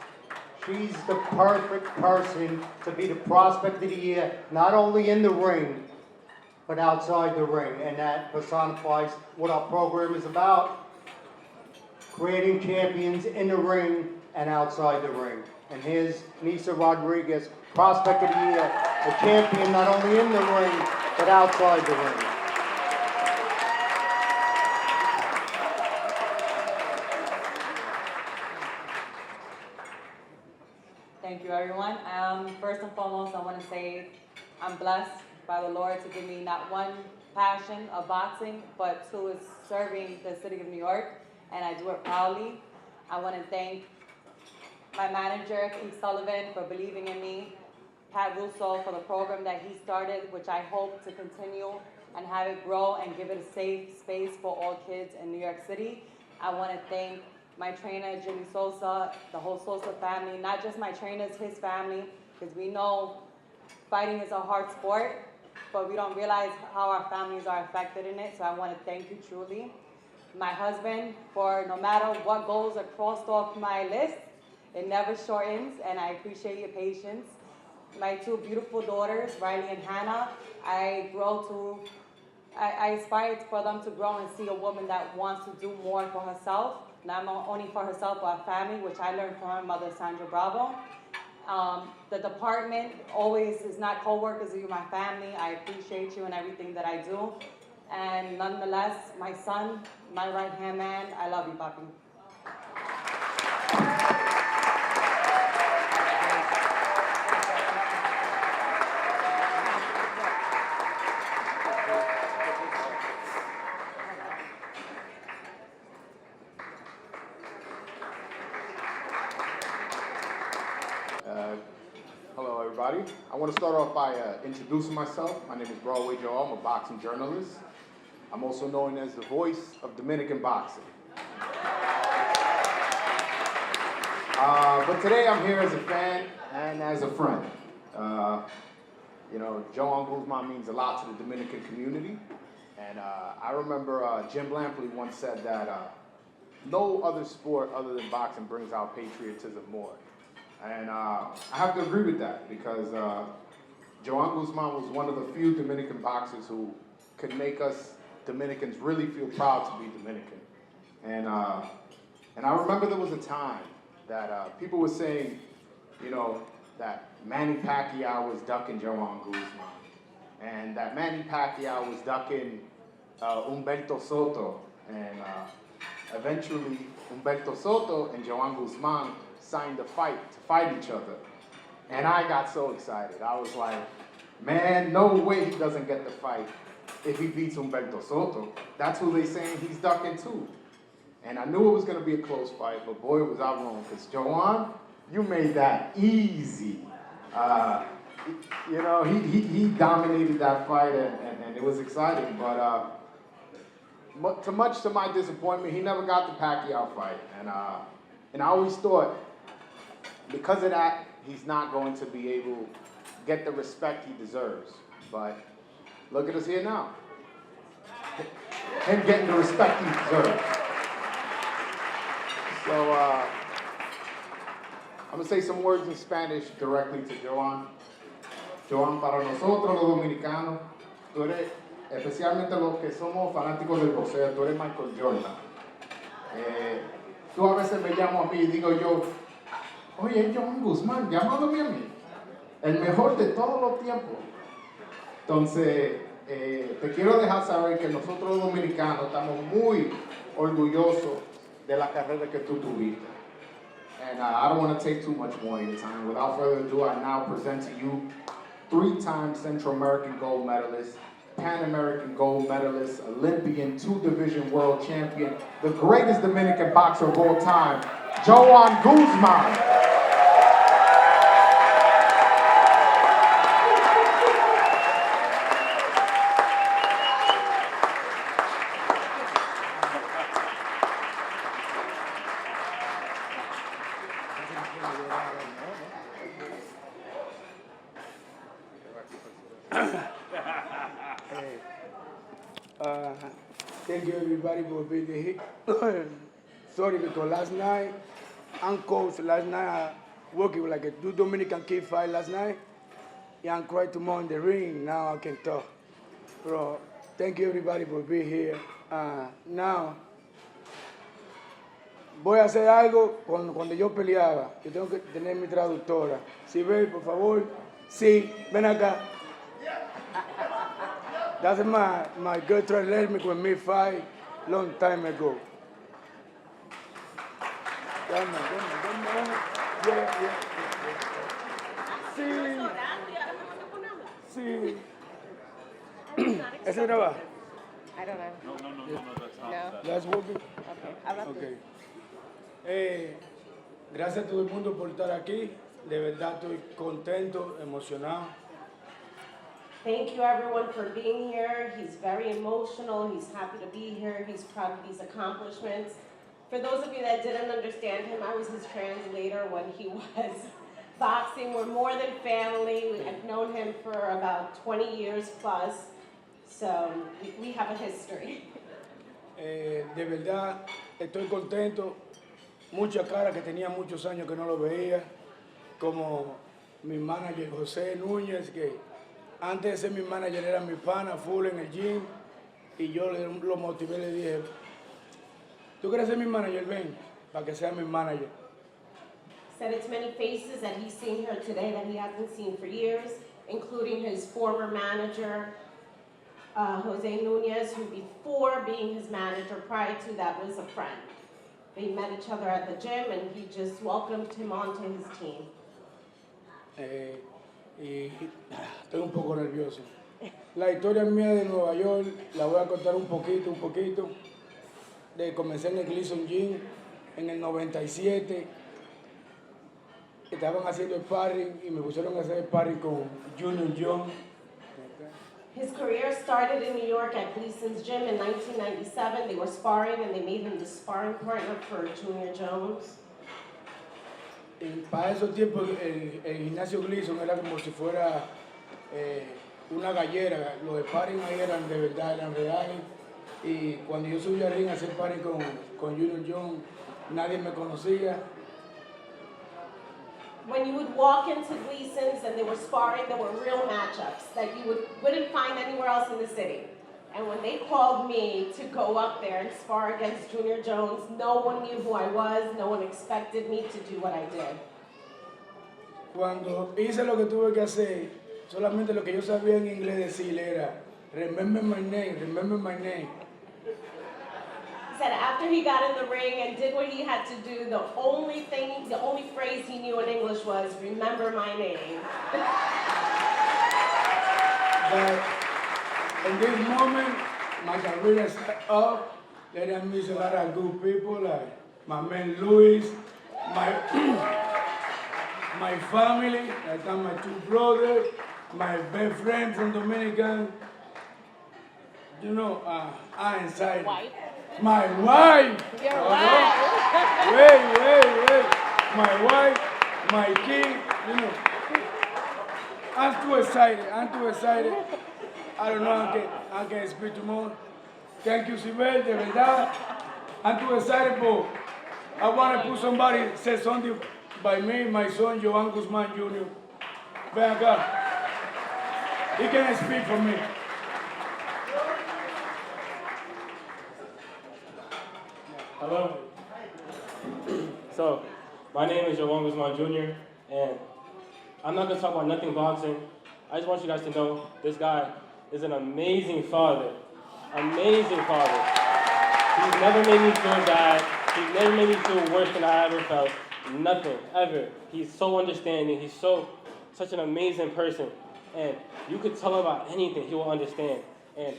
the perfect person to be the prospect of the year, not only in the ring, but outside the ring. And that personifies what our program is about, creating champions in the ring and outside the ring. And here's Nissa Rodriguez, prospect of the year, a champion not only in the ring, but outside the ring. Thank you, everyone. First and foremost, I want to say I'm blessed by the Lord to give me not one passion of boxing, but two is serving the city of New York, and I do it proudly. I want to thank my manager, Keith Sullivan, for believing in me, Pat Russo for the program that he started, which I hope to continue and have it grow and give it a safe space for all kids in New York City. I want to thank my trainer, Jimmy Sosa, the whole Sosa family, not just my trainers, his family, because we know fighting is a hard sport, but we don't realize how our families are affected in it, so I want to thank you truly. My husband, for no matter what goals are crossed off my list, it never shortens, and I appreciate your patience. My two beautiful daughters, Riley and Hannah, I aspire for them to grow and see a woman that wants to do more for herself, not only for herself, but her family, which I learned from her mother, Sandra Bravo. The department always is not co-workers, you're my family. I appreciate you and everything that I do. And nonetheless, my son, my right-hand man, I love you, Papi. Hello, everybody. I want to start off by introducing myself. My name is Broadway Joe. I'm a boxing journalist. I'm also known as the voice of Dominican boxing. But today I'm here as a fan and as a friend. You know, Joan Guzman means a lot to the Dominican community. And I remember Jim Lampley once said that no other sport other than boxing brings out patriotism more. And I have to agree with that because Joan Guzman was one of the few Dominican boxers who could make us Dominicans really feel proud to be Dominican. And I remember there was a time that people were saying, you know, that Manny Pacquiao was ducking Joan Guzman, and that Manny Pacquiao was ducking Humberto Soto, and eventually Humberto Soto and Joan Guzman signed a fight to fight each other. And I got so excited. I was like, man, no way he doesn't get the fight if he beats Humberto Soto. That's who they saying he's ducking too. And I knew it was gonna be a close fight, but boy, was I wrong, because Joan, you made that easy. You know, he dominated that fight and it was exciting, but much to my disappointment, he never got the Pacquiao fight. And I always thought, because of that, he's not going to be able to get the respect he deserves. But look at us here now. Him getting the respect he deserves. So I'm going to say some words in Spanish directly to Joan. Joan, para nosotros los dominicanos, tú eres, especialmente los que somos fanáticos del boxeo, tú eres Michael Jordan. Tú a veces me llamas a mí y digo yo, oye, Joan Guzman, llamándome a mí, el mejor de todos los tiempos. Entonces, te quiero dejar saber que nosotros los dominicanos estamos muy orgullosos de la carrera que tú tuviste. And I don't want to take too much more of your time. Without further ado, I now present to you 3-time Central American gold medalist, Pan American gold medalist, Olympian, 2-division world champion, the greatest Dominican boxer of all time, Joan Guzman. Thank you everybody for being here. Sorry, because last night, I'm coached last night, I working like a 2 Dominican kid fight last night. Yeah, I'm cried tomorrow in the ring, now I can talk. Bro, thank you everybody for being here. Now, voy a hacer algo cuando yo peleaba. Yo tengo que tener mi traductora. Si ve, por favor, sí, ven acá. That's my good translator when me fight long time ago. Come on. Yeah. Sí. ¿Ese graba? I don't know. No, that's not. That's working? Okay. Okay. Gracias a todo el mundo por estar aquí. De verdad estoy contento, emocionado. Thank you everyone for being here. He's very emotional. He's happy to be here. He's proud of these accomplishments. For those of you that didn't understand him, I was his translator when he was boxing. We're more than family. I've known him for about 20 years plus, so we have a history. De verdad, estoy contento. Muchas caras que tenía muchos años que no lo veía, como mi manager José Núñez, que antes de ser mi manager era mi pana full en el gym, y yo lo motivé, le dije, ¿tú quieres ser mi manager? Ven, para que sea mi manager. Said it's many faces that he's seen here today that he hasn't seen for years, including his former manager, Jose Nunez, who before being his manager, prior to that, was a friend. They met each other at the gym and he just welcomed him onto his team. Y estoy un poco nervioso. La historia mía de Nueva York la voy a contar un poquito. Comencé en el Gleason Gym en el 97. Estaban haciendo sparring y me pusieron a hacer sparring con Junior John. His career started in New York at Gleason's Gym in 1997. They were sparring and they made him the sparring partner for Junior Jones. Para esos tiempos el gimnasio Gleason era como si fuera una gallera. Los sparring ahí eran de verdad, eran reales. Y cuando yo subí al ring a hacer sparring con Junior Jones, nadie me conocía. When you would walk into Gleason's and they were sparring, there were real matchups that you wouldn't find anywhere else in the city. And when they called me to go up there and spar against Junior Jones, no one knew who I was, no one expected me to do what I did. Cuando hice lo que tuve que hacer, solamente lo que yo sabía en inglés decirle era, remember my name, remember my name. He said after he got in the ring and did what he had to do, the only phrase he knew in English was, remember my name. But in this moment, my career is up. There I miss a lot of good people, like my man Luis, my family, like my two brothers, my best friend from Dominican. You know, I'm inside. Wife. My wife. Your wife. Wait. My wife, my kid, you know. I'm too excited. I don't know, I can speak tomorrow. Thank you, Sibel, de verdad. I'm too excited, but I want to put somebody say something by me, my son, Joan Guzman Jr. Ven acá. He can speak for me. Hello. So, my name is Joan Guzman Jr., and I'm not going to talk about nothing boxing. I just want you guys to know this guy is an amazing father. Amazing father. He's never made me feel bad. He's never made me feel worse than I ever felt. Nothing, ever. He's so understanding. He's such an amazing person. And you could tell him about anything, he will understand. And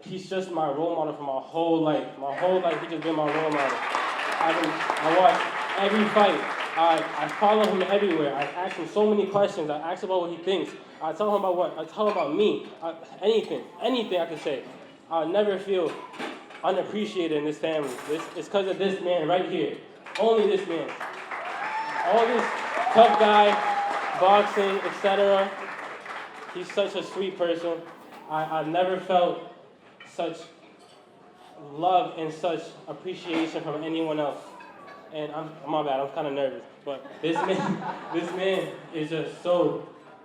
he's just my role model for my whole life. My whole life, he's just been my role model. I watch every fight. I follow him everywhere. I ask him so many questions. I ask him about what he thinks. I tell him about what? I tell him about me. Anything I can say. I'll never feel unappreciated in this family. It's because of this man right here. Only this man. All this tough guy, boxing, etc. He's such a sweet person. I've never felt such love and such appreciation from anyone else. And my bad, I'm kind of nervous. But this man is just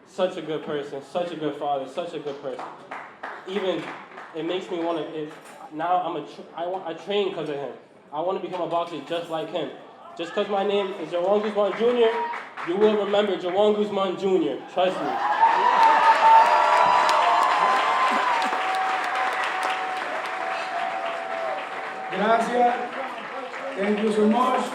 such a good person, such a good father, such a good person. Even, it makes me want to, now I train because of him. I want to become a boxer just like him. Just because my name is Joan Guzman Jr., you will remember Joan Guzman Jr., trust me. Gracias. Thank you so much.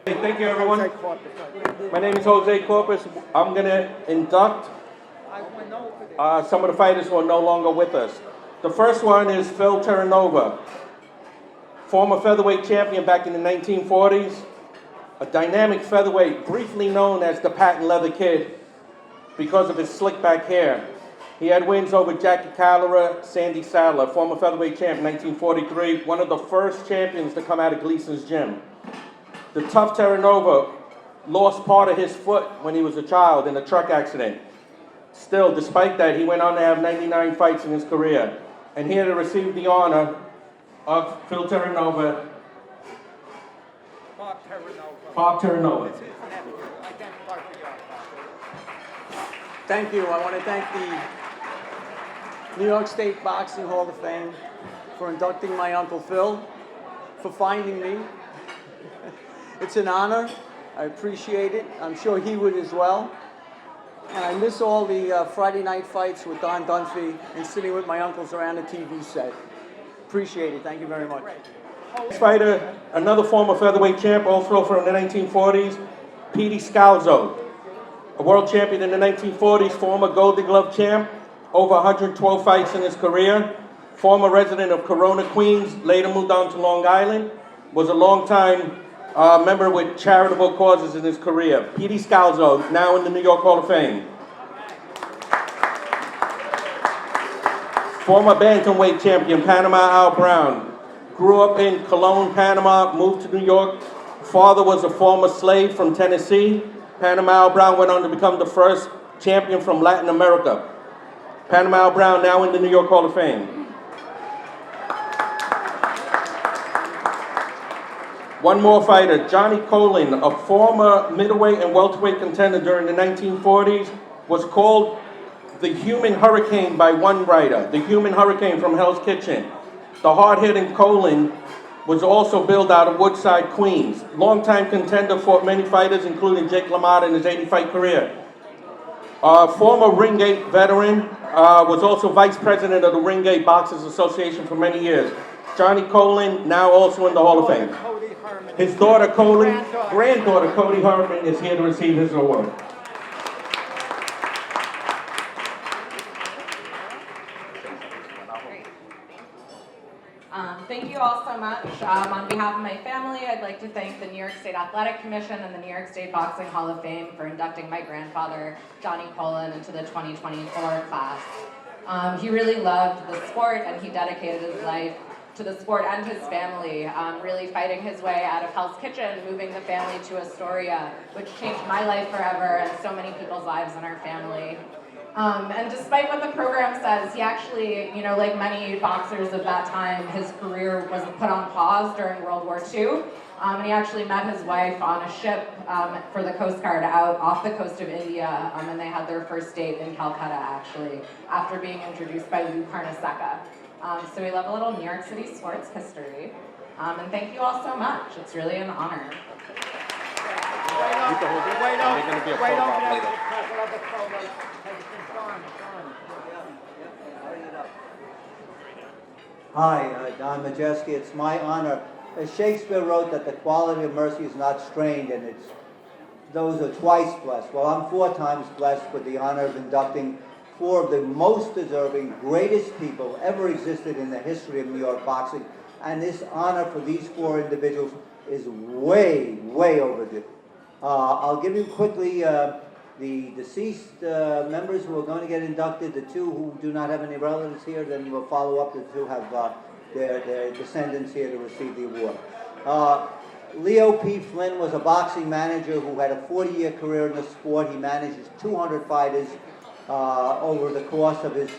Thank you, everyone. My name is Jose Corpus. I'm going to induct some of the fighters who are no longer with us. The first one is Phil Terranova, former featherweight champion back in the 1940s. a dynamic featherweight briefly known as the Patent Leather Kid because of his slick back hair. He had wins over Jackie Calogero, Sandy Sadler, former featherweight champ in 1943, one of the first champions to come out of Gleason's gym. The tough Terranova lost part of his foot when he was a child in a truck accident. Still, despite that, he went on to have 99 fights in his career. And here to receive the honor of Phil Terranova, Bob Terranova. Thank you. I want to thank the New York State Boxing Hall of Fame for inducting my Uncle Phil, for finding me. It's an honor. I appreciate it. I'm sure he would as well. And I miss all the Friday night fights with Don Dunphy and sitting with my uncles around the TV set. Appreciate it. Thank you very much. Next fighter, another former featherweight champ, also from the 1940s, Petey Scalzo. A world champion in the 1940s, former Golden Glove champ, over 112 fights in his career, former resident of Corona, Queens, later moved on to Long Island, was a long-time member with charitable causes in his career. Petey Scalzo, now in the New York Hall of Fame. Former bantamweight champion, Panama Al Brown. Grew up in Colan, Panama, moved to New York. Father was a former slave from Tennessee. Panama Al Brown went on to become the first champion from Latin America. Panama Al Brown, now in the New York Hall of Fame. One more fighter, Johnny Colan, a former middleweight and welterweight contender during the 1940s, was called the Human Hurricane by one writer, the Human Hurricane from Hell's Kitchen. The hard-hitting Colan was also billed out of Woodside, Queens. Longtime contender, fought many fighters, including Jake LaMotta in his 80-fight career. Former Ring-Gate veteran, was also vice president of the Ring-Gate Boxers Association for many years. Johnny Colan, now also in the Hall of Fame. His daughter, granddaughter Cody Herman, is here to receive his award. Thank you all so much. On behalf of my family, I'd like to thank the New York State Athletic Commission and the New York State Boxing Hall of Fame for inducting my grandfather, Johnny Colan, into the 2024 class. He really loved the sport and he dedicated his life to the sport and his family, really fighting his way out of Hell's Kitchen, moving the family to Astoria, which changed my life forever and so many people's lives in our family. And despite what the program says, he actually, like many boxers of that time, his career was put on pause during World War II. And he actually met his wife on a ship for the Coast Guard out off the coast of India, and they had their first date in Calcutta, actually, after being introduced by Lou Carnesecca. So we love a little New York City sports history. And thank you all so much. It's really an honor. Hi, Don Majeski. It's my honor. Shakespeare wrote that the quality of mercy is not strained, and it's those are twice blessed. Well, I'm 4 times blessed with the honor of inducting 4 of the most deserving, greatest people ever existed in the history of New York boxing, and this honor for these 4 individuals is way, way overdue. I'll give you quickly the deceased members who are going to get inducted, the 2 who do not have any relatives here, then we'll follow up the 2 who have their descendants here to receive the award. Leo P. Flynn was a boxing manager who had a 40-year career in the sport. He managed 200 fighters over the course of his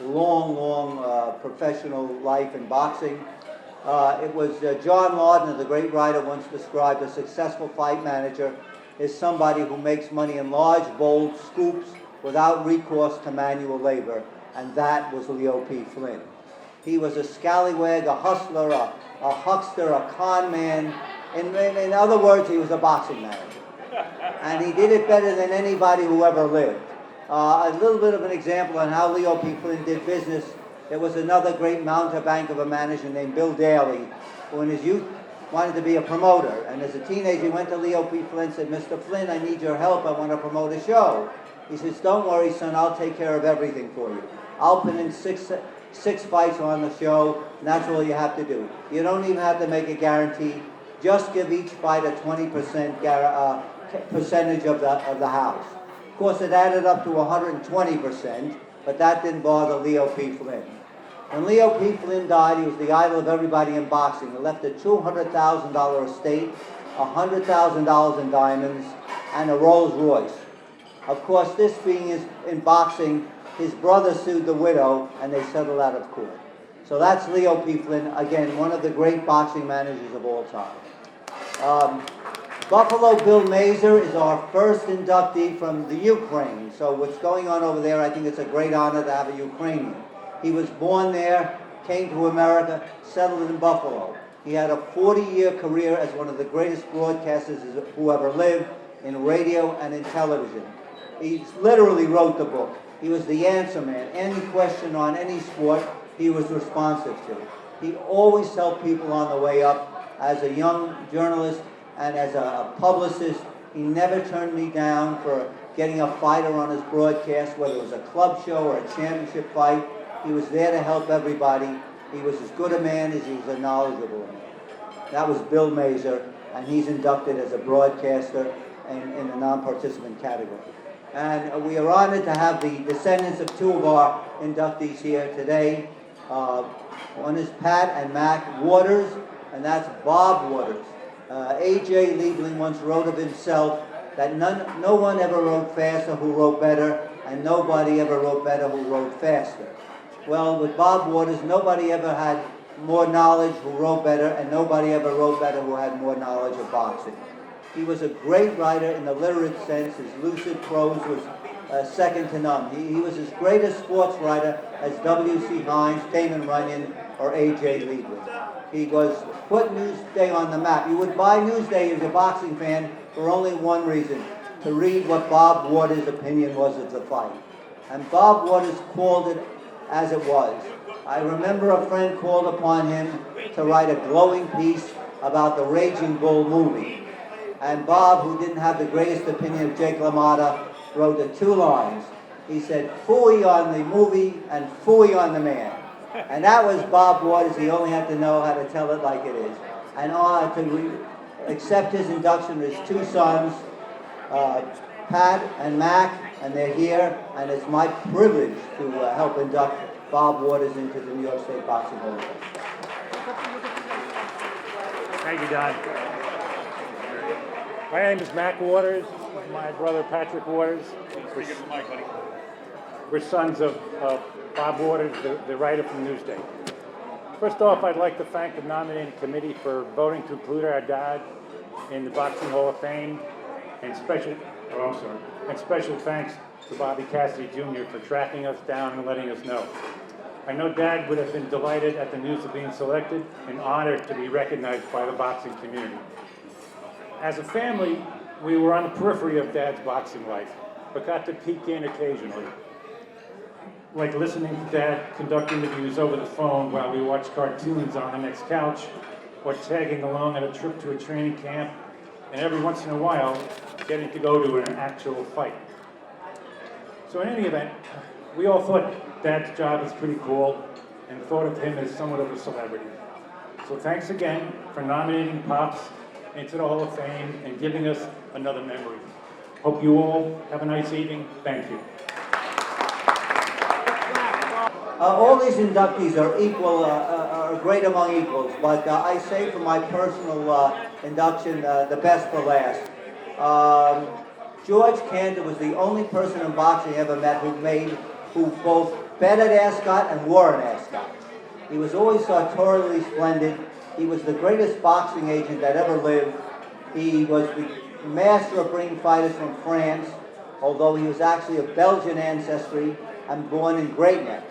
long professional life in boxing. It was John Lardner, the great writer, once described a successful fight manager is somebody who makes money in large, bold scoops without recourse to manual labor, and that was Leo P. Flynn. He was a scallywag, a hustler, a huckster, a con man. In other words, he was a boxing manager. And he did it better than anybody who ever lived. A little bit of an example on how Leo P. Flynn did business. There was another great mountebank of a manager named Bill Daly, who in his youth wanted to be a promoter. And as a teenager, he went to Leo P. Flynn and said, "Mr. Flynn, I need your help. I want to promote a show." He says, "Don't worry, son. I'll take care of everything for you. I'll put in six fights on the show, and that's all you have to do. You don't even have to make a guarantee. just give each fighter 20% percentage of the house. Of course, it added up to 120%, but that didn't bother Leo P. Flynn. When Leo P. Flynn died, he was the idol of everybody in boxing. He left a $200,000 estate, $100,000 in diamonds, and a Rolls Royce. Of course, this being in boxing, his brother sued the widow, and they settled out of court. So that's Leo P. Flynn, again, one of the great boxing managers of all time. Buffalo Bill Mazer is our first inductee from the Ukraine. So what's going on over there, I think it's a great honor to have a Ukrainian. He was born there, came to America, settled in Buffalo. He had a 40-year career as one of the greatest broadcasters who ever lived in radio and in television. He literally wrote the book. He was the answer man. Any question on any sport, he was responsive to. He always helped people on the way up. As a young journalist and as a publicist, he never turned me down for getting a fighter on his broadcast, whether it was a club show or a championship fight. He was there to help everybody. He was as good a man as he was a knowledgeable man. That was Bill Mazer, and he's inducted as a broadcaster in the non-participant category. And we are honored to have the descendants of two of our inductees here today. One is Pat and Mac Waters, and that's Bob Waters. A.J. Liebling once wrote of himself that no one ever wrote faster who wrote better, and nobody ever wrote better who wrote faster. Well, with Bob Waters, nobody ever had more knowledge who wrote better, and nobody ever wrote better who had more knowledge of boxing. He was a great writer in the literate sense. His lucid prose was second to none. He was as great a sports writer as W.C. Hines, Damon Runyon, or A.J. Liebling. He put Newsday on the map. You would buy Newsday as a boxing fan for only one reason, to read what Bob Waters' opinion was of the fight. And Bob Waters called it as it was. I remember a friend called upon him to write a glowing piece about the Raging Bull movie. And Bob, who didn't have the greatest opinion of Jake LaMotta, wrote the two lines. He said, "Phooey on the movie and phooey on the man." And that was Bob Waters. He only had to know how to tell it like it is. And to accept his induction of his two sons, Pat and Mac, and they're here, and it's my privilege to help induct Bob Waters into the New York State Boxing Hall of Fame. Thank you, Don. My name is Mac Waters. My brother Patrick Waters. We're sons of Bob Waters, the writer from Newsday. First off, I'd like to thank the nominating committee for voting to include our dad in the Boxing Hall of Fame, and special thanks to Bobby Cassidy Jr. for tracking us down and letting us know. I know Dad would have been delighted at the news of being selected and honored to be recognized by the boxing community. As a family, we were on the periphery of Dad's boxing life, but got to peek in occasionally. Like listening to Dad conduct interviews over the phone while we watched cartoons on the next couch, or tagging along on a trip to a training camp, and every once in a while, getting to go to an actual fight. So in any event, we all thought Dad's job was pretty cool, and thought of him as somewhat of a celebrity. So thanks again for nominating Pops into the Hall of Fame and giving us another memory. Hope you all have a nice evening. Thank you. All these inductees are equal, are great among equals, but I say for my personal induction, the best for last. George Kantor was the only person in boxing I ever met who both bet at Ascot and wore an ascot. He was always sartorially splendid. He was the greatest boxing agent that ever lived. He was the master of bringing fighters from France, although he was actually of Belgian ancestry and born in Great Neck.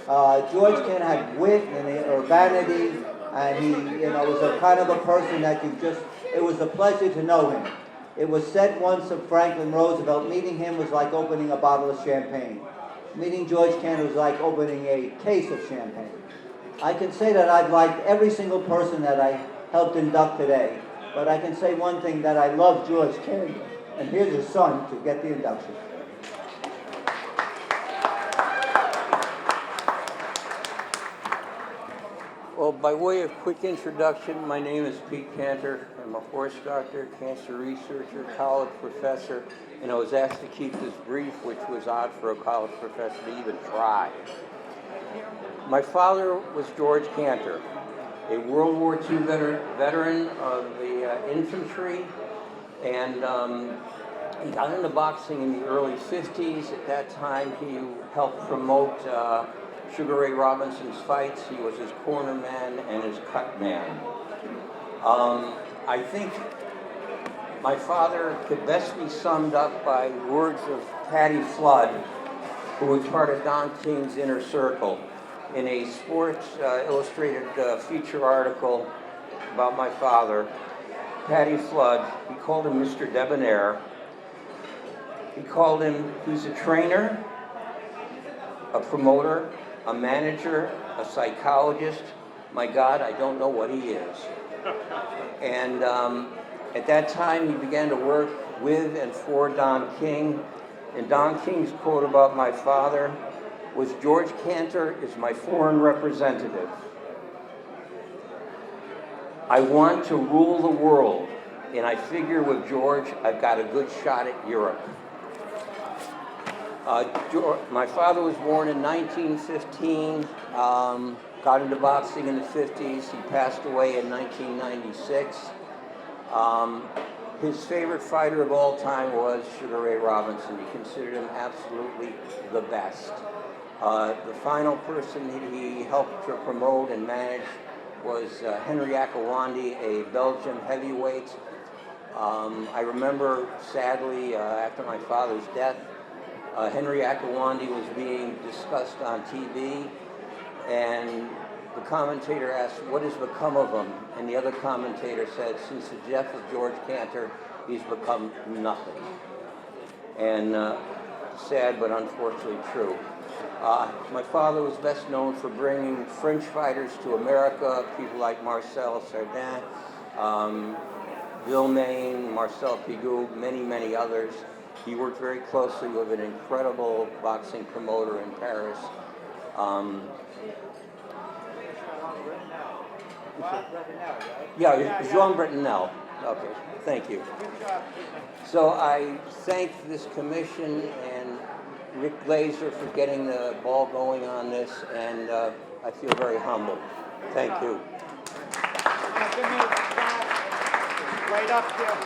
George Kantor had wit and urbanity, and he, was a kind of a person that it was a pleasure to know him. It was said once of Franklin Roosevelt, meeting him was like opening a bottle of champagne. Meeting George Kantor was like opening a case of champagne. I can say that I've liked every single person that I helped induct today, but I can say one thing, that I love George Kantor, and here's his son to get the induction. Well, So by way of quick introduction, my name is Pete Kantor. I'm a horse doctor, cancer researcher, college professor, and I was asked to keep this brief, which was odd for a college professor to even try. My father was George Kantor, a World War II veteran of the infantry, and he got into boxing in the early 50s. At that time, he helped promote Sugar Ray Robinson's fights. He was his corner man and his cut man. I think my father could best be summed up by words of Patty Flood, who was part of Don King's inner circle. In a Sports Illustrated feature article about my father, Patty Flood, he called him Mr. Debonair. He called him, he's a trainer, a promoter, a manager, a psychologist. My God, I don't know what he is. And at that time, he began to work with and for Don King. And Don King's quote about my father was, "George Kantor is my foreign representative. I want to rule the world, and I figure with George, I've got a good shot at Europe." My father was born in 1915, got into boxing in the 50s. He passed away in 1996. His favorite fighter of all time was Sugar Ray Robinson. He considered him absolutely the best. The final person he helped to promote and manage was Henry Akawandi, a Belgian heavyweight. I remember, sadly, after my father's death, Henry Akawandi was being discussed on TV, and the commentator asked, "What has become of him?" And the other commentator said, "Since the death of George Kantor, he's become nothing." And sad, but unfortunately true. My father was best known for bringing French fighters to America, people like Marcel Cerdan, Vilmain, Marcel Pigou, many, many others. He worked very closely with an incredible boxing promoter in Paris. Yeah, Jean Bretonel. Okay, thank you. So I thank this commission and Rick Glazer for getting the ball going on this, and I feel very humbled. Thank you. Right up here.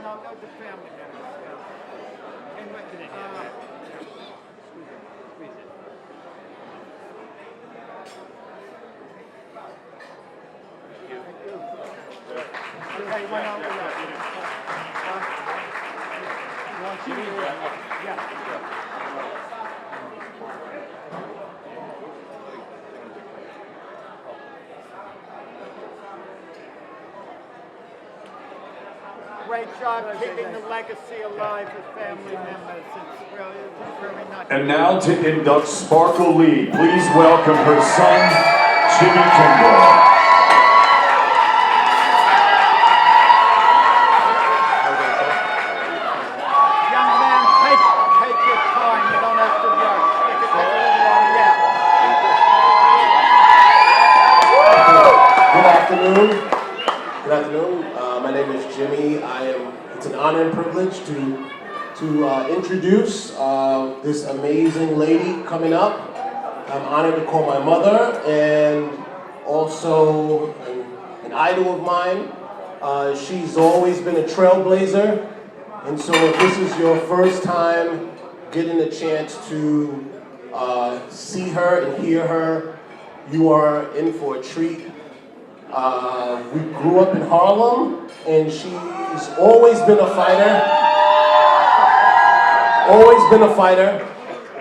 No, go to family members. And with it. Okay, one over there. You want you? Yeah. Great job keeping the legacy alive with family members. It's really nice. And now to induct Sparkle Lee. Please welcome her son, Jimmy Kimball. Young man, take your time. You don't have to rush. You can take a little longer. Good afternoon. Good afternoon. My name is Jimmy. It's an honor and privilege to introduce this amazing lady coming up. I'm honored to call my mother and also an idol of mine. She's always been a trailblazer, and so if this is your first time getting a chance to see her and hear her, you are in for a treat. We grew up in Harlem, and she's always been a fighter. Always been a fighter.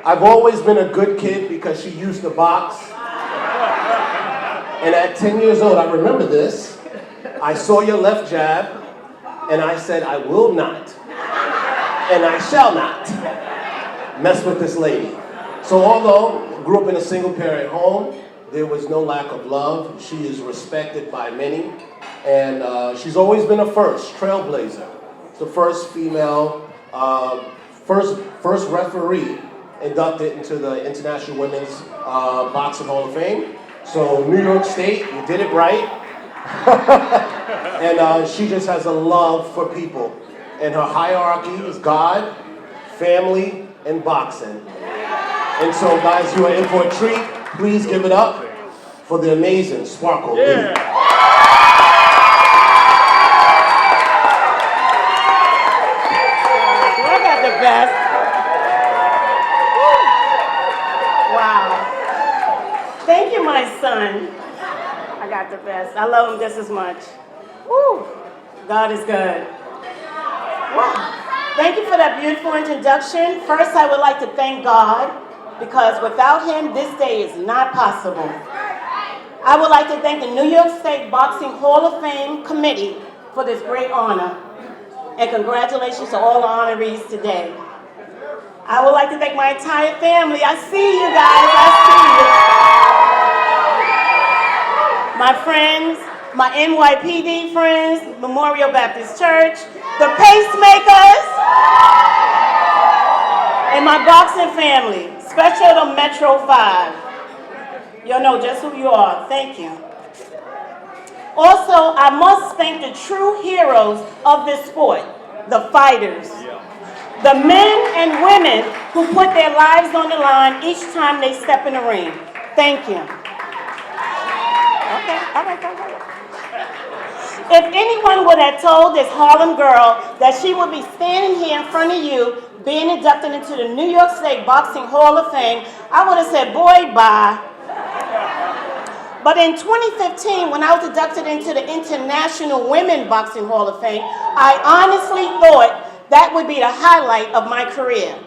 I've always been a good kid because she used to box. And at 10 years old, I remember this, I saw your left jab, and I said, I will not, and I shall not mess with this lady. So although I grew up in a single parent home, there was no lack of love. She is respected by many, and she's always been a first, trailblazer. The first female, first referee inducted into the International Women's Boxing Hall of Fame. So New York State, you did it right. And she just has a love for people. And her hierarchy is God, family, and boxing. And so guys, you are in for a treat. Please give it up for the amazing Sparkle Lee. I got the best. Wow. Thank you, my son. I got the best. I love him just as much. Woo. God is good. Wow. Thank you for that beautiful introduction. First, I would like to thank God, because without him, this day is not possible. I would like to thank the New York State Boxing Hall of Fame Committee for this great honor. And congratulations to all the honorees today. I would like to thank my entire family. I see you guys, I see you. My friends, my NYPD friends, Memorial Baptist Church, the Pacemakers, and my boxing family, special to Metro 5. Y'all know just who you are. Thank you. Also, I must thank the true heroes of this sport, the fighters. The men and women who put their lives on the line each time they step in the ring. Thank you. Okay, all right. If anyone would have told this Harlem girl that she would be standing here in front of you being inducted into the New York State Boxing Hall of Fame, I would have said, boy, bye. But in 2015, when I was inducted into the International Women Boxing Hall of Fame, I honestly thought that would be the highlight of my career.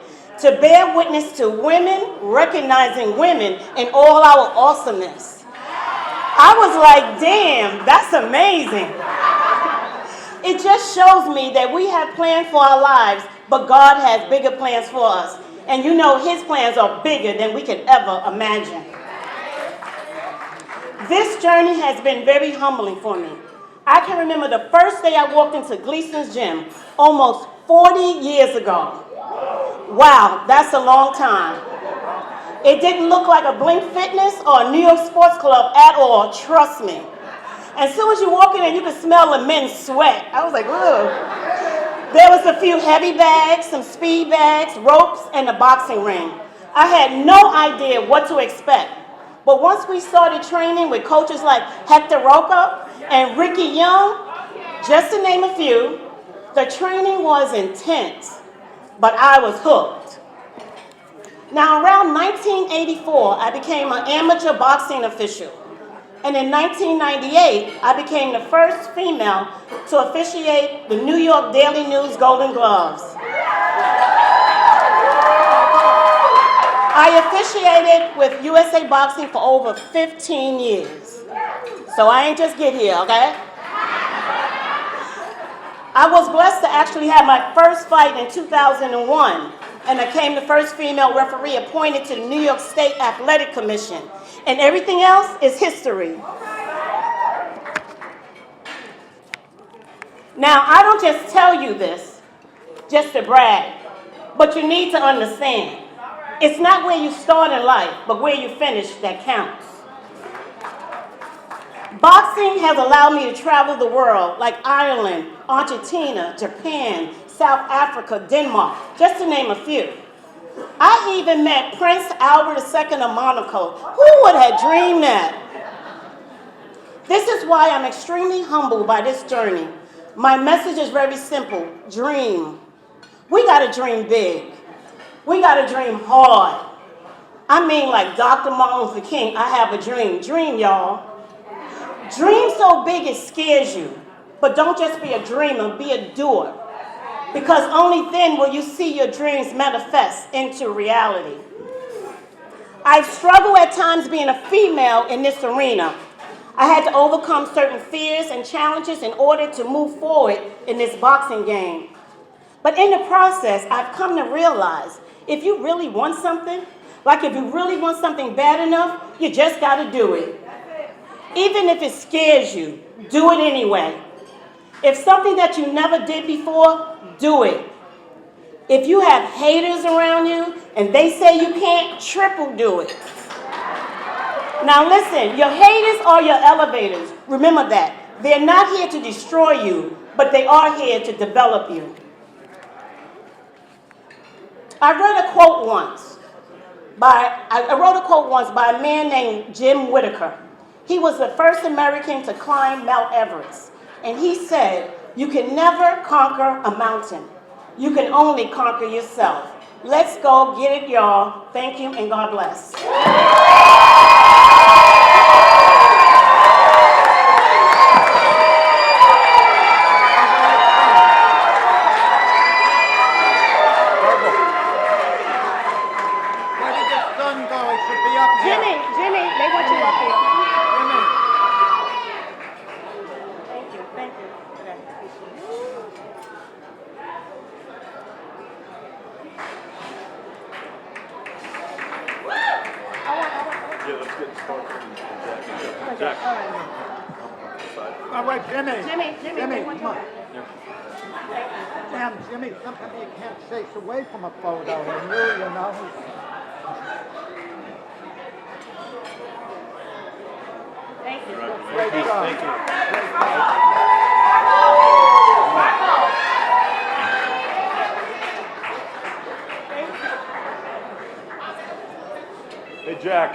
To bear witness to women, recognizing women in all our awesomeness. I was like, damn, that's amazing. It just shows me that we have plans for our lives, but God has bigger plans for us. And you know his plans are bigger than we could ever imagine. This journey has been very humbling for me. I can remember the first day I walked into Gleason's gym, almost 40 years ago. Wow, that's a long time. It didn't look like a Blink Fitness or a New York Sports Club at all, trust me. As soon as you walk in there, you could smell the men's sweat. I was like, ugh. There was a few heavy bags, some speed bags, ropes, and a boxing ring. I had no idea what to expect. But once we started training with coaches like Hector Roca and Ricky Young, just to name a few, the training was intense, but I was hooked. Now, around 1984, I became an amateur boxing official. And in 1998, I became the first female to officiate the New York Daily News Golden Gloves. I officiated with USA Boxing for over 15 years. So I ain't just get here, okay? I was blessed to actually have my first fight in 2001, and I became the first female referee appointed to the New York State Athletic Commission. And everything else is history. Now, I don't just tell you this just to brag, but you need to understand. It's not where you start in life, but where you finish that counts. Boxing has allowed me to travel the world, like Ireland, Argentina, Japan, South Africa, Denmark, just to name a few. I even met Prince Albert II of Monaco. Who would have dreamed that? This is why I'm extremely humbled by this journey. My message is very simple: dream. We gotta dream big. We gotta dream hard. I mean, like Dr. Martin Luther King, I have a dream. Dream, y'all. Dream so big it scares you. But don't just be a dreamer, be a doer. Because only then will you see your dreams manifest into reality. I've struggled at times being a female in this arena. I had to overcome certain fears and challenges in order to move forward in this boxing game. But in the process, I've come to realize if you really want something, Like if you really want something bad enough, you just gotta do it. Even if it scares you, do it anyway. If something that you never did before, do it. If you have haters around you and they say you can't, triple do it. Now listen, your haters are your elevators. Remember that. They're not here to destroy you, but they are here to develop you. I wrote a quote once by a man named Jim Whittaker. He was the first American to climb Mount Everest. And he said, you can never conquer a mountain. You can only conquer yourself. Let's go get it, y'all. Thank you, and God bless. Jimmy, they want you up here. Thank you for that. Yeah, let's get started. Jack. All right, Jimmy, they want come on. you. Damn, Jimmy, sometimes you can't chase away from a photo, and you know. Thank you. Great job. Thank you. Hey, Jack.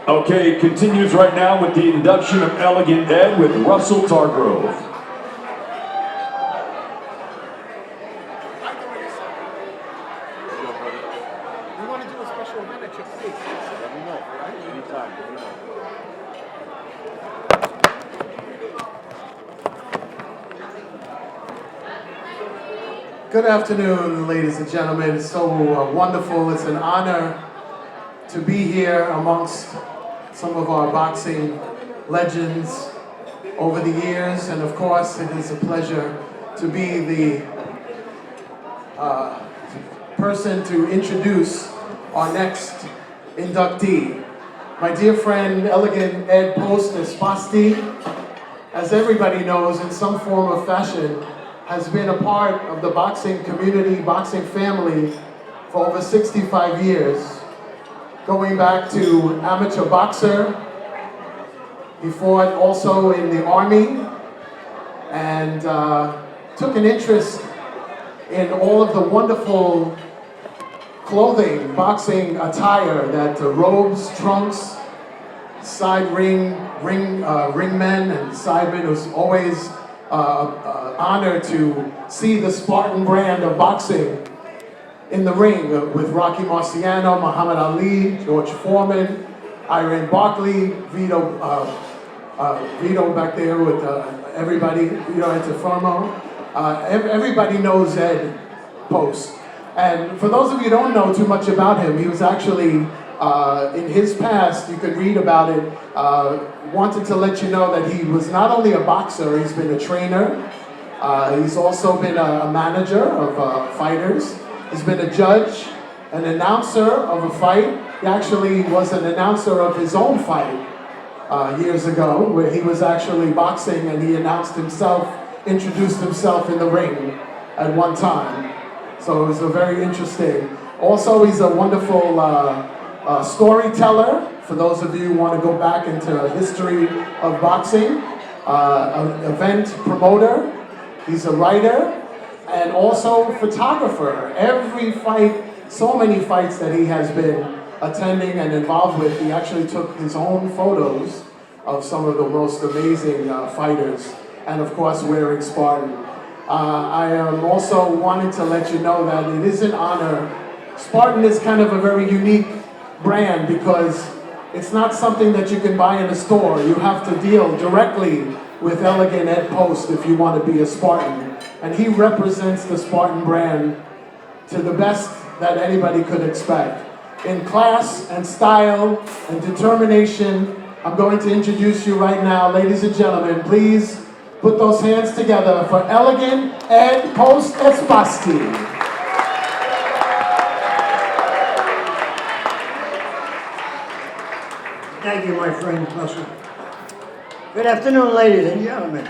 Okay, continues right now with the induction of Elegant Ed with Russell Targrove. We want to do a special event at your place. Let me know, right? Anytime, let me know. Good afternoon, ladies and gentlemen. It's so wonderful. It's an honor to be here amongst some of our boxing legends over the years, and of course it is a pleasure to be the person to introduce our next inductee. My dear friend, Elegant Ed Post Espasti, as everybody knows, in some form or fashion, has been a part of the boxing community, boxing family for over 65 years. Going back to amateur boxer, he fought also in the Army and took an interest in all of the wonderful clothing, boxing attire, that robes, trunks, side ringmen and sidemen. It was always honor to see the Spartan brand of boxing in the ring with Rocky Marciano, Muhammad Ali, George Foreman, Iron Barkley, Vito back there with everybody, Vito Antifermo. Everybody knows Ed Post. And for those of you who don't know too much about him, he was actually, in his past, you could read about it, wanted to let you know that he was not only a boxer, he's been a trainer, he's also been a manager of fighters, he's been a judge, an announcer of a fight. He actually was an announcer of his own fight years ago, where he was actually boxing and he announced himself, introduced himself in the ring at one time. So it was a very interesting. Also, he's a wonderful storyteller. For those of you who want to go back into the history of boxing, an event promoter. He's a writer and also photographer. Every fight, so many fights that he has been attending and involved with, he actually took his own photos of some of the most amazing fighters, and of course wearing Spartan. I am also wanting to let you know that it is an honor. Spartan is kind of a very unique brand because It's not something that you can buy in a store. You have to deal directly with Elegant Ed Post if you want to be a Spartan. And he represents the Spartan brand to the best that anybody could expect. In class and style and determination, I'm going to introduce you right now, ladies and gentlemen. Please put those hands together for Elegant Ed Post Espasti. Thank you, my friend. Russo. Good afternoon, ladies and gentlemen.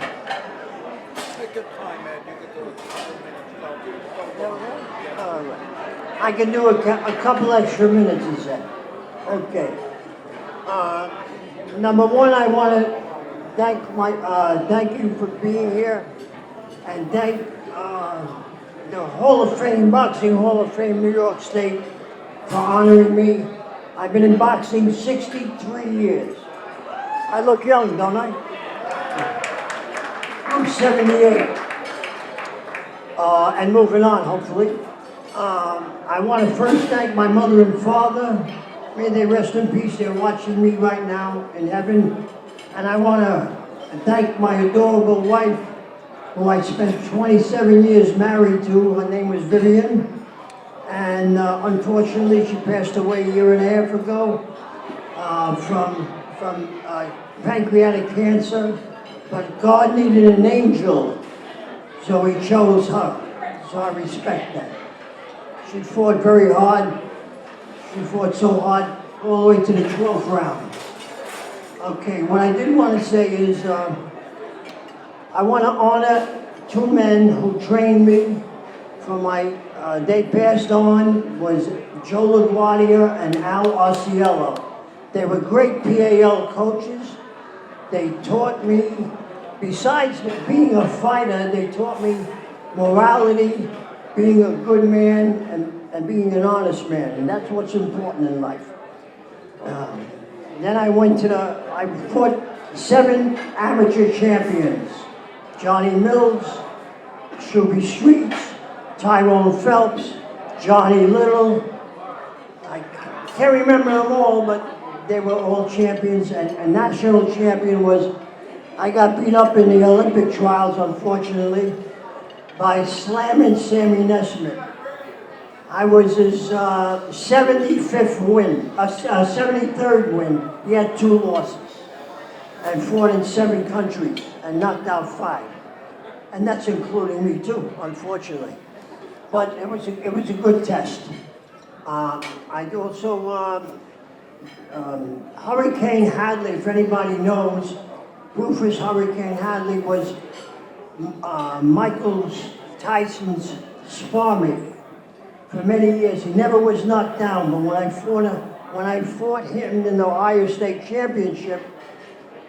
All right. I can do a couple extra minutes, he said. Okay. Number one, I want to thank you for being here, and thank the Hall of Fame, Boxing Hall of Fame, New York State, for honoring me. I've been in boxing 63 years. I look young, don't I? I'm 78. And moving on, hopefully. I want to first thank my mother and father. May they rest in peace. They're watching me right now in heaven. And I want to thank my adorable wife, who I spent 27 years married to. Her name was Vivian. And unfortunately, she passed away a year and a half ago from pancreatic cancer. But God needed an angel, so He chose her. So I respect that. She fought very hard. She fought so hard all the way to the 12th round. Okay, what I did want to say is I want to honor two men who trained me for my they passed on, was Joe LaGuardia and Al Arciello. They were great PAL coaches. They taught me, besides being a fighter, they taught me morality, being a good man, and being an honest man. And that's what's important in life. Then I fought 7 amateur champions. Johnny Mills, Shuby Streets, Tyrone Phelps, Johnny Little. I can't remember them all, but they were all champions. And national champion was, I got beat up in the Olympic trials, unfortunately, by slamming Sammy Nesmith. I was his 75th win, 73rd win. He had 2 losses and fought in 7 countries and knocked out 5. And that's including me too, unfortunately. But it was a good test. I also, Hurricane Hadley, if anybody knows, Rufus Hurricane Hadley was Michael Tyson's sparring for many years. He never was knocked down, but when I fought him in the Ohio State Championship,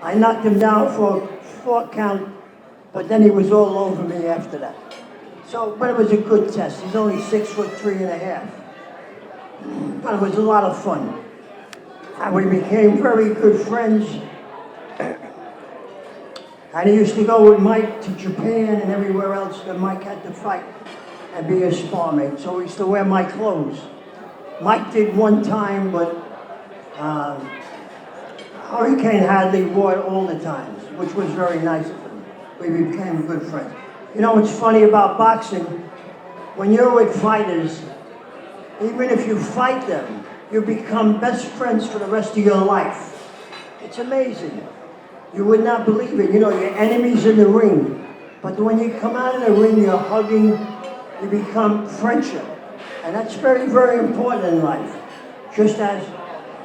I knocked him down for a 4 count, but then he was all over me after that. So, but it was a good test. He's only 6'3½". But it was a lot of fun. And we became very good friends. And he used to go with Mike to Japan and everywhere else that Mike had to fight and be a sparmate. So he used to wear my clothes. Mike did one time, but Hurricane Hadley wore it all the time, which was very nice of him. We became good friends. You know what's funny about boxing? When you're with fighters, even if you fight them, you become best friends for the rest of your life. It's amazing. You would not believe it. You know, your enemy's in the ring. But when you come out of the ring, you're hugging, you become friendship. And that's very, very important in life. Just as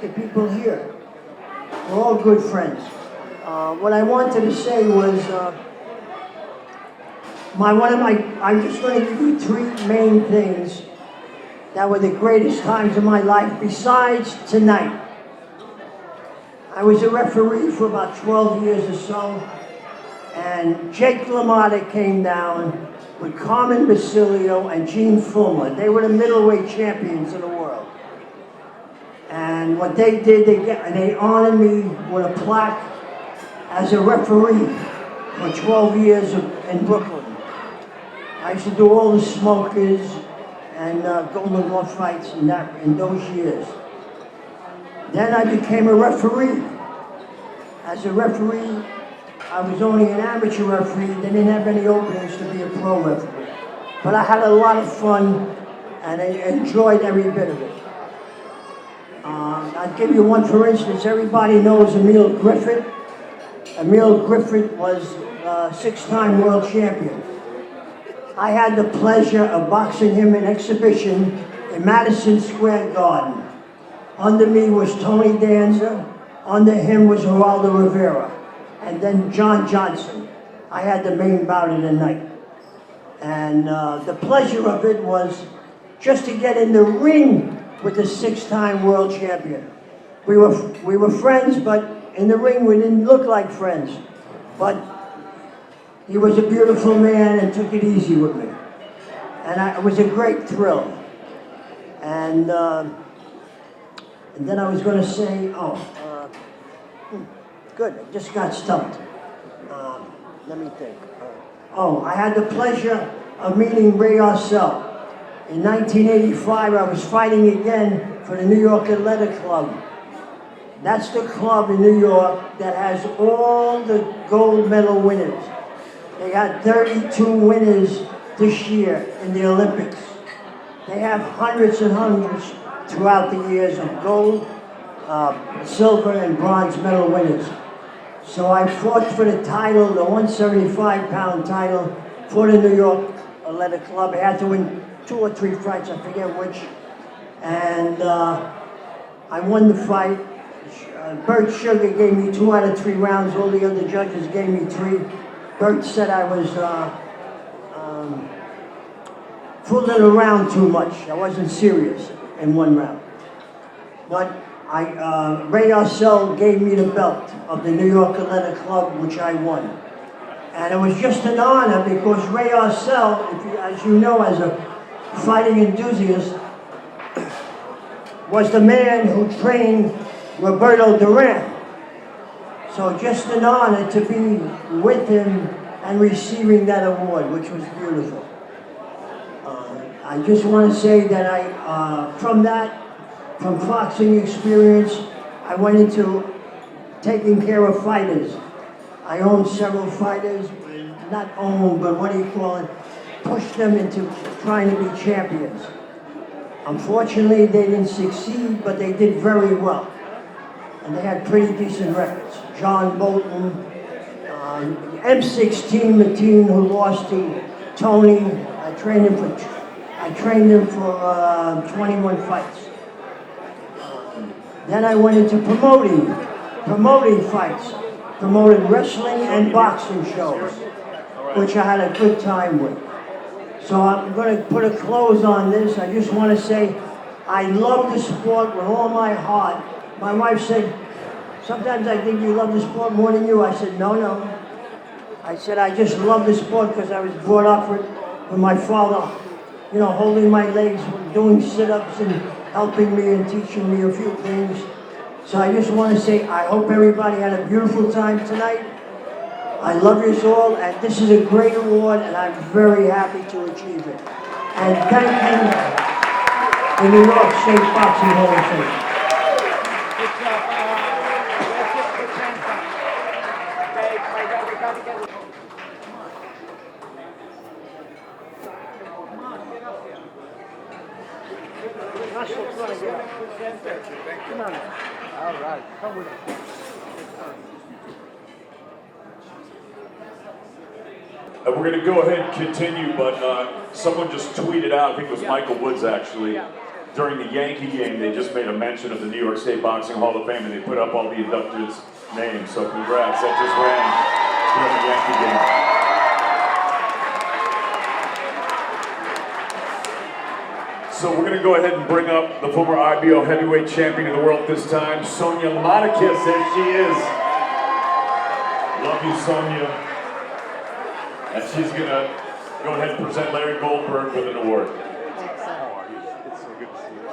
the people here. We're all good friends. What I wanted to say was, I'm just going to give you 3 main things that were the greatest times of my life besides tonight. I was a referee for about 12 years or so, and Jake LaMotta came down with Carmen Basilio and Gene Fullmer. They were the middleweight champions of the world. And what they did, they honored me with a plaque as a referee for 12 years in Brooklyn. I used to do all the smokers and Golden Glove fights in those years. Then I became a referee. As a referee, I was only an amateur referee. They didn't have any openings to be a pro referee. But I had a lot of fun, and I enjoyed every bit of it. I'll give you one for instance. Everybody knows Emil Griffith. Emil Griffith was a 6-time world champion. I had the pleasure of boxing him in exhibition in Madison Square Garden. Under me was Tony Danza. Under him was Geraldo Rivera. And then John Johnson. I had the main bout of the night. And the pleasure of it was just to get in the ring with the 6-time world champion. We were friends, but in the ring we didn't look like friends. But he was a beautiful man and took it easy with me. And it was a great thrill. And then I was going to say, good, I just got stumped. Let me think. I had the pleasure of meeting Ray Arcel. In 1985, I was fighting again for the New York Athletic Club. That's the club in New York that has all the gold medal winners. They had 32 winners this year in the Olympics. They have hundreds and hundreds throughout the years of gold, silver, and bronze medal winners. So I fought for the title, the 175-pound title, for the New York Athletic Club. I had to win 2 or 3 fights, I forget which. And I won the fight. Bert Sugar gave me 2 out of 3 rounds. All the other judges gave me 3. Bert said I was fooling around too much. I wasn't serious in 1 round. But Ray Arcel gave me the belt of the New York Athletic Club, which I won. And it was just an honor because Ray Arcel, as you know, as a fighting enthusiast, was the man who trained Roberto Duran. So just an honor to be with him and receiving that award, which was beautiful. I just want to say that from boxing experience, I went into taking care of fighters. I owned several fighters, not owned, but what do you call it? Pushed them into trying to be champions. Unfortunately, they didn't succeed, but they did very well. And they had pretty decent records. John Bolton, M6 team, the team who lost to Tony. I trained him for 21 fights. Then I went into promoting fights, promoted wrestling and boxing shows, which I had a good time with. So I'm going to put a close on this. I just want to say I love the sport with all my heart. My wife said, sometimes I think you love the sport more than you. I said, no. I said, I just love the sport because I was brought up with my father, holding my legs, doing sit-ups and helping me and teaching me a few things. So I just want to say, I hope everybody had a beautiful time tonight. I love you all, and this is a great award, and I'm very happy to achieve it. And thank you, the New York State Boxing Hall of Fame. Come on. All right, come with us. We're going to go ahead and continue, but someone just tweeted out, I think it was Michael Woods actually, during the Yankee game, they just made a mention of the New York State Boxing Hall of Fame and they put up all the inductors' names, so congrats, that just ran during the Yankee game. So we're going to go ahead and bring up the former IBO heavyweight champion of the world this time, Sonia Monikis, there she is. Love you, Sonia. And she's going to go ahead and present Larry Goldberg with an award. How are you? It's so good to see you.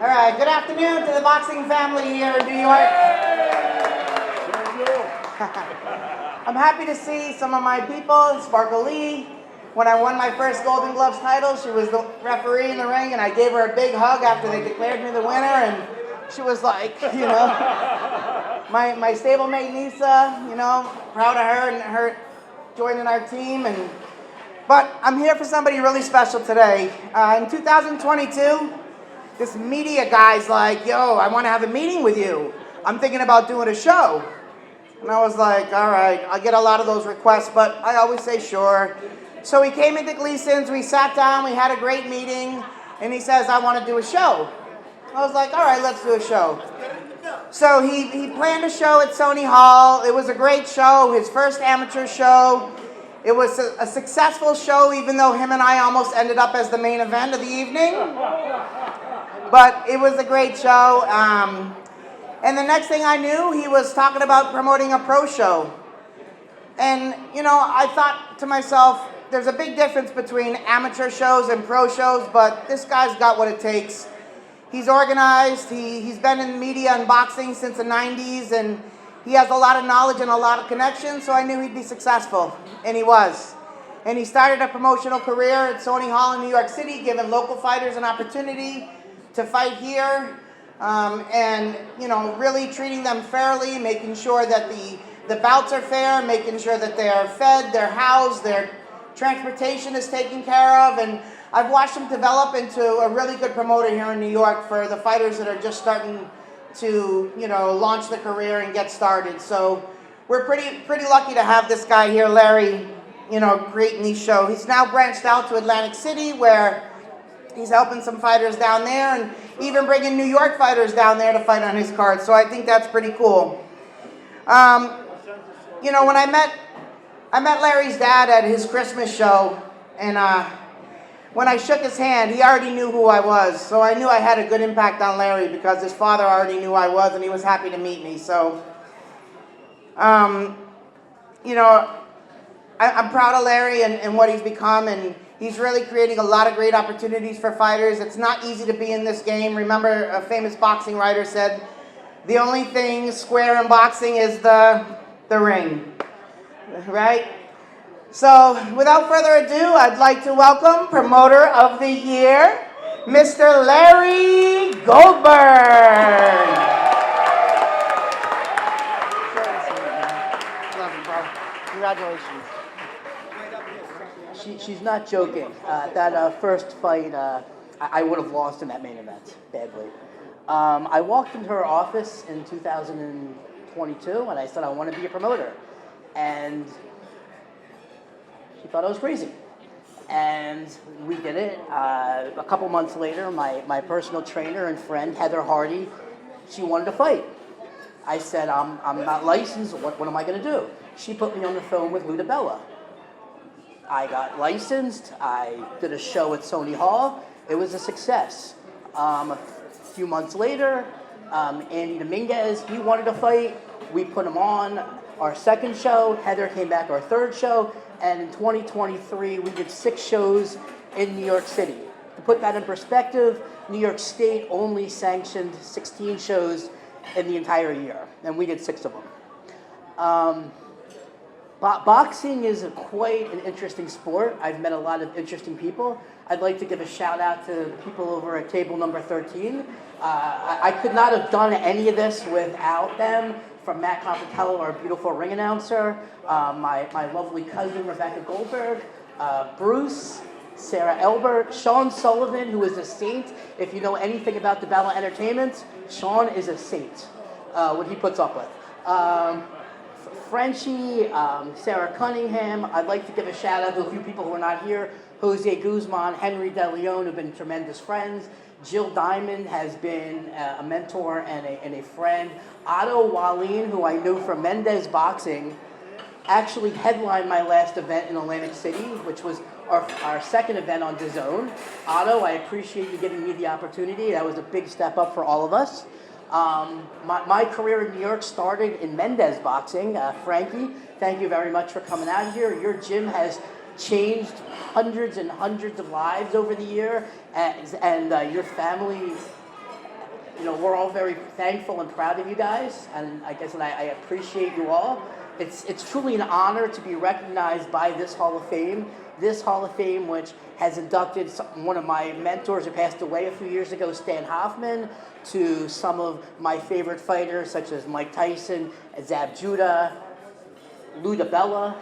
All right, good afternoon to the boxing family here in New York. I'm happy to see some of my people, Sparkle Lee, when I won my first Golden Gloves title, she was the referee in the ring, and I gave her a big hug after they declared me the winner, and she was like, you know, my stablemate Nissa, you know, proud of her and her joining our team. But I'm here for somebody really special today. In 2022, this media guy's like, yo, I want to have a meeting with you. I'm thinking about doing a show. And I was like, all right, I get a lot of those requests, but I always say sure. So he came into Gleason's, we sat down, we had a great meeting, and he says, I want to do a show. I was like, all right, let's do a show. So he planned a show at Sony Hall. It was a great show, his first amateur show. It was a successful show, even though him and I almost ended up as the main event of the evening. But it was a great show. And the next thing I knew, he was talking about promoting a pro show. And, you know, I thought to myself, there's a big difference between amateur shows and pro shows, but this guy's got what it takes. He's organized, he's been in media and boxing since the 90s, and he has a lot of knowledge and a lot of connections, so I knew he'd be successful, and he was. And he started a promotional career at Sony Hall in New York City, giving local fighters an opportunity to fight here, and, you know, really treating them fairly, making sure that the bouts are fair, making sure that they are fed, they're housed, their transportation is taken care of, and I've watched him develop into a really good promoter here in New York for the fighters that are just starting to, you know, launch their career and get started. So we're pretty lucky to have this guy here, Larry, you know, creating these shows. He's now branched out to Atlantic City, where he's helping some fighters down there, and even bringing New York fighters down there to fight on his card. So I think that's pretty cool. You know, when I met Larry's dad at his Christmas show, and when I shook his hand, he already knew who I was. So I knew I had a good impact on Larry because his father already knew who I was, and he was happy to meet me. So, you know, I'm proud of Larry and what he's become, and he's really creating a lot of great opportunities for fighters. It's not easy to be in this game. Remember, a famous boxing writer said, the only thing square in boxing is the ring, right? So, without further ado, I'd like to welcome Promoter of the Year, Mr. Larry Goldberg. Congratulations. She's not joking. That first fight, I would have lost in that main event, badly. I walked into her office in 2022, and I said, I want to be a promoter. And she thought I was crazy. And we did it. A couple months later, my personal trainer and friend, Heather Hardy, she wanted to fight. I said, I'm not licensed. What am I going to do? She put me on the phone with Luda Bella. I got licensed. I did a show at Sony Hall. It was a success. A few months later, Andy Dominguez, he wanted to fight. We put him on our second show. Heather came back our third show. And in 2023, we did 6 shows in New York City. To put that in perspective, New York State only sanctioned 16 shows in the entire year, and we did 6 of them. Boxing is quite an interesting sport. I've met a lot of interesting people. I'd like to give a shout out to people over at table number 13. I could not have done any of this without them. From Matt Compatello, our beautiful ring announcer, my lovely cousin, Rebecca Goldberg, Bruce, Sarah Elbert, Sean Sullivan, who is a saint. If you know anything about DeBella Entertainment, Sean is a saint, what he puts up with. Frenchie, Sarah Cunningham. I'd like to give a shout out to a few people who are not here. Jose Guzman, Henry De Leon, who've been tremendous friends. Jill Diamond has been a mentor and a friend. Otto Wallin, who I knew from Mendez Boxing, actually headlined my last event in Atlantic City, which was our second event on DAZN. Otto, I appreciate you giving me the opportunity. That was a big step up for all of us. My career in New York started in Mendez Boxing. Frankie, thank you very much for coming out here. Your gym has changed hundreds and hundreds of lives over the year, and your family, you know, we're all very thankful and proud of you guys, and I guess I appreciate you all. It's truly an honor to be recognized by this Hall of Fame this Hall of Fame, which has inducted one of my mentors who passed away a few years ago, Stan Hoffman, to some of my favorite fighters such as Mike Tyson, Zab Judah, Lou DiBella.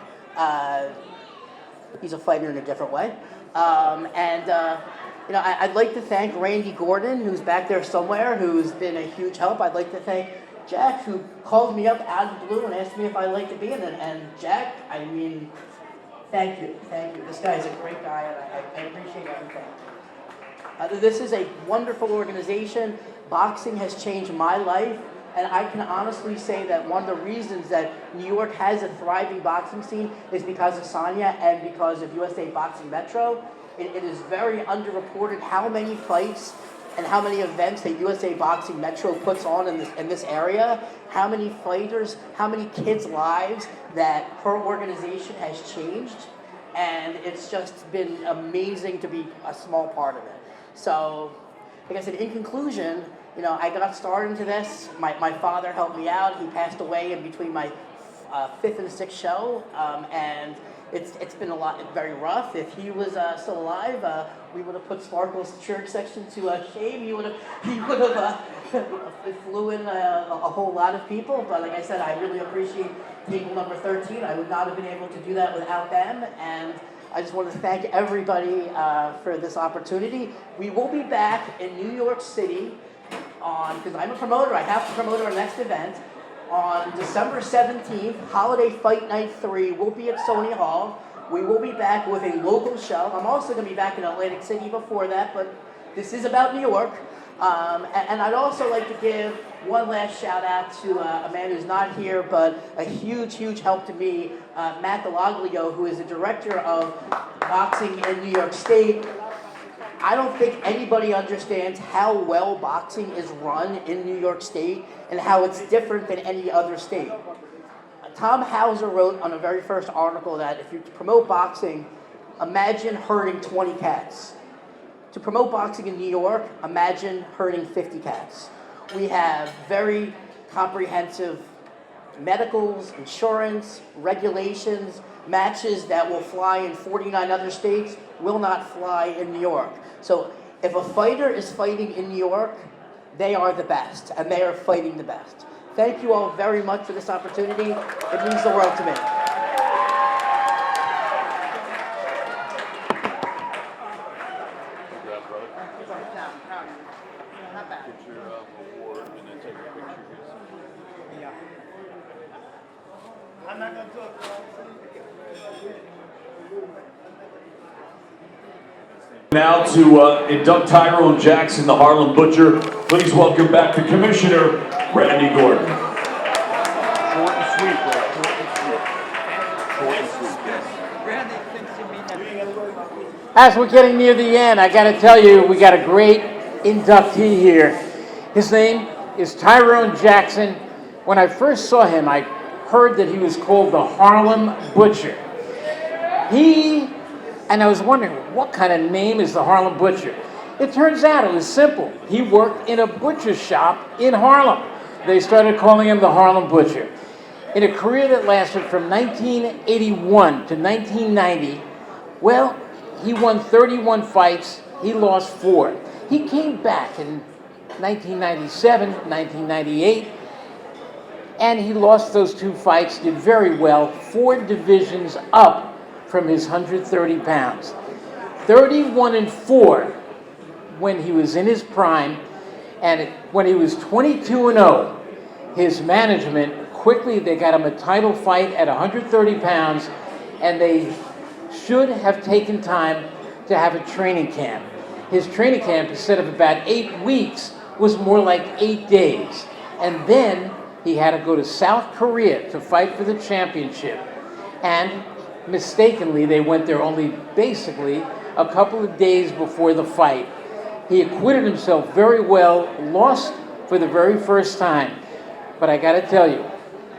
He's a fighter in a different way. I'd like to thank Randy Gordon, who's back there somewhere, who's been a huge help. I'd like to thank Jack, who called me up out of the blue and asked me if I'd like to be in it. And Jack, I mean, thank you. This guy's a great guy, and I appreciate everything. This is a wonderful organization. Boxing has changed my life, and I can honestly say that one of the reasons that New York has a thriving boxing scene is because of Sonia and because of USA Boxing Metro. It is very underreported how many fights and how many events that USA Boxing Metro puts on in this area, how many fighters, how many kids' lives that her organization has changed, and it's just been amazing to be a small part of it. So, like I said, in conclusion, I got started into this. My father helped me out. He passed away in between my 5th and 6th show, and it's been very rough. If he was still alive, we would have put Sparkle's church section to shame. He would have flew in a whole lot of people. But like I said, I really appreciate table number 13. I would not have been able to do that without them. And I just want to thank everybody for this opportunity. We will be back in New York City because I'm a promoter. I have to promote our next event. On December 17th, Holiday Fight Night 3 will be at Sony Hall. We will be back with a local show. I'm also going to be back in Atlantic City before that, but this is about New York. And I'd also like to give one last shout out to a man who's not here, but a huge, huge help to me, Matt Delaglio, who is the director of boxing in New York State. I don't think anybody understands how well boxing is run in New York State and how it's different than any other state. Tom Hauser wrote on the very first article that if you promote boxing, imagine herding 20 cats. To promote boxing in New York, imagine herding 50 cats. We have very comprehensive medicals, insurance, regulations, matches that will fly in 49 other states will not fly in New York. So if a fighter is fighting in New York, they are the best, and they are fighting the best. Thank you all very much for this opportunity. It means the world to me. Now to induct Tyrone Jackson, the Harlem Butcher. Please welcome back the Commissioner, Randy Gordon. Short and sweet, bro. Short and sweet. As we're getting near the end, I got to tell you, we got a great inductee here. His name is Tyrone Jackson. When I first saw him, I heard that he was called the Harlem Butcher. And I was wondering, what kind of name is the Harlem Butcher? It turns out it was simple. He worked in a butcher shop in Harlem. They started calling him the Harlem Butcher. In a career that lasted from 1981 to 1990, well, he won 31 fights, he lost 4. He came back in 1997, 1998, and he lost those 2 fights, did very well, 4 divisions up from his 130 pounds. 31-4 when he was in his prime, and when he was 22-0, his management they got him a title fight at 130 pounds, and they should have taken time to have a training camp. His training camp, instead of about 8 weeks, was more like 8 days. And then he had to go to South Korea to fight for the championship. And mistakenly, they went there only basically a couple of days before the fight. He acquitted himself very well, lost for the very first time. But I gotta tell you,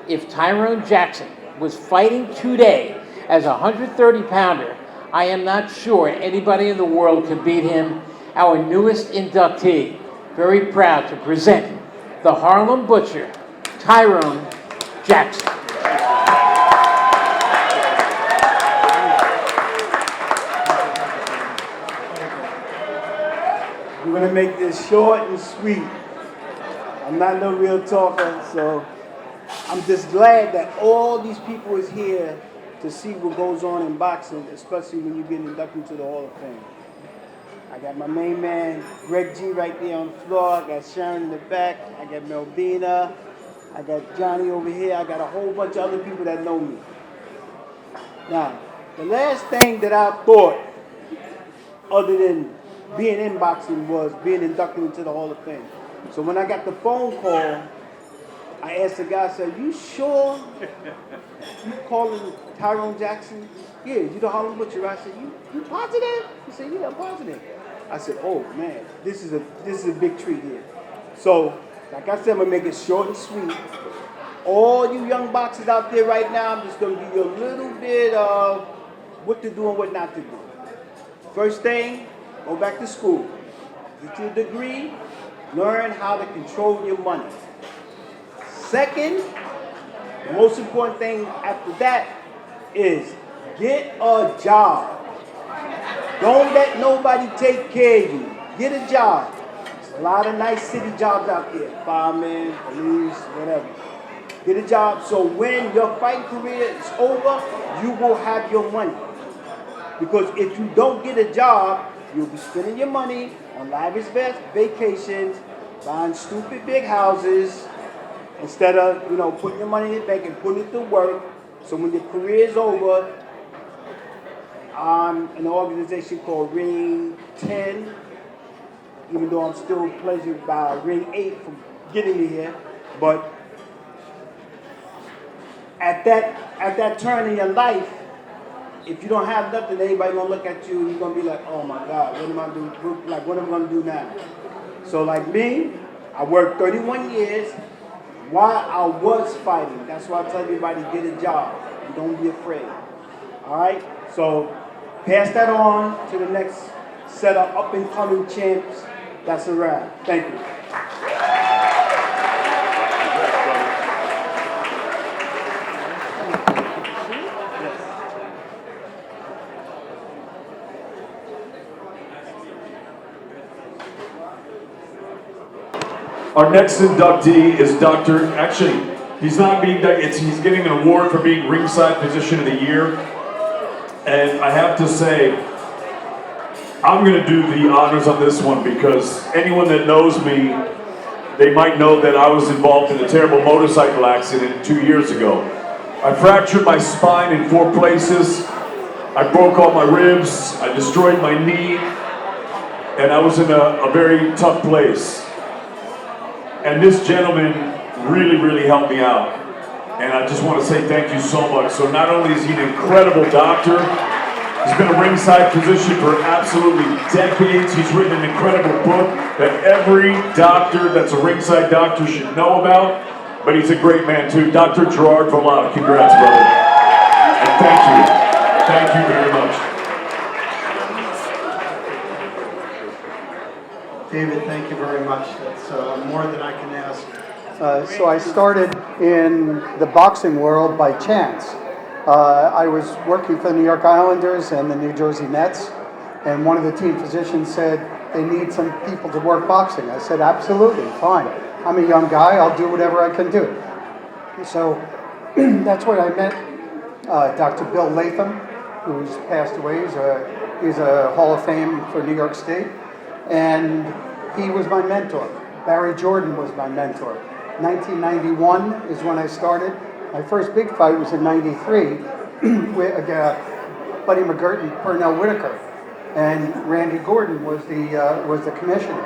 if Tyrone Jackson was fighting today as a 130-pounder, I am not sure anybody in the world could beat him. Our newest inductee, very proud to present the Harlem Butcher, Tyrone Jackson. We're gonna make this short and sweet. I'm not no real talker, so I'm just glad that all these people is here to see what goes on in boxing, especially when you get inducted into the Hall of Fame. I got my main man, Greg G, right there on the floor. I got Sharon in the back. I got Melvina. I got Johnny over here. I got a whole bunch of other people that know me. Now, the last thing that I thought, other than being in boxing, was being inducted into the Hall of Fame. So when I got the phone call, I asked the guy, I said, "You sure you calling Tyrone Jackson?" "Yeah, you the Harlem Butcher." I said, "You positive?" He said, "Yeah, I'm positive." I said, "Oh man, this is a big treat here." So, like I said, I'm gonna make it short and sweet. All you young boxers out there right now, I'm just gonna give you a little bit of what to do and what not to do. First thing, go back to school. Get your degree, learn how to control your money. Second, the most important thing after that is get a job. Don't let nobody take care of you. Get a job. There's a lot of nice city jobs out there. Fireman, police, whatever. Get a job so when your fighting career is over, you will have your money. Because if you don't get a job, you'll be spending your money on lavish vacations, buying stupid big houses, instead of, putting your money in the bank and putting it to work. So when your career is over, I'm an organization called Ring 10, even though I'm still pleasured by Ring 8 for getting me here. But at that turn in your life, if you don't have nothing, everybody gonna look at you and you're gonna be like, "Oh my God, what am I doing? What am I gonna do now?" So like me, I worked 31 years while I was fighting. That's why I tell everybody, get a job. Don't be afraid. All right? So pass that on to the next set of up-and-coming champs. That's a wrap. Thank you. Our next inductee is he's not being inducted, he's getting an award for being Ringside Physician of the Year. And I have to say, I'm gonna do the honors on this one because anyone that knows me, they might know that I was involved in a terrible motorcycle accident 2 years ago. I fractured my spine in 4 places. I broke all my ribs. I destroyed my knee. And I was in a very tough place. And this gentleman really, really helped me out. And I just want to say thank you so much. So not only is he an incredible doctor, he's been a ringside physician for absolutely decades. He's written an incredible book that every doctor that's a ringside doctor should know about. But he's a great man too. Dr. Gerard Vallada, congrats, brother. And thank you. Thank you very much. David, thank you very much. That's more than I can ask. So I started in the boxing world by chance. I was working for the New York Islanders and the New Jersey Nets, and one of the team physicians said they need some people to work boxing. I said, absolutely, fine. I'm a young guy, I'll do whatever I can do. So that's where I met Dr. Bill Latham, who's passed away. He's a Hall of Fame for New York State. And he was my mentor. Barry Jordan was my mentor. 1991 is when I started. My first big fight was in '93 with Buddy McGirt and Pernell Whitaker. And Randy Gordon was the commissioner.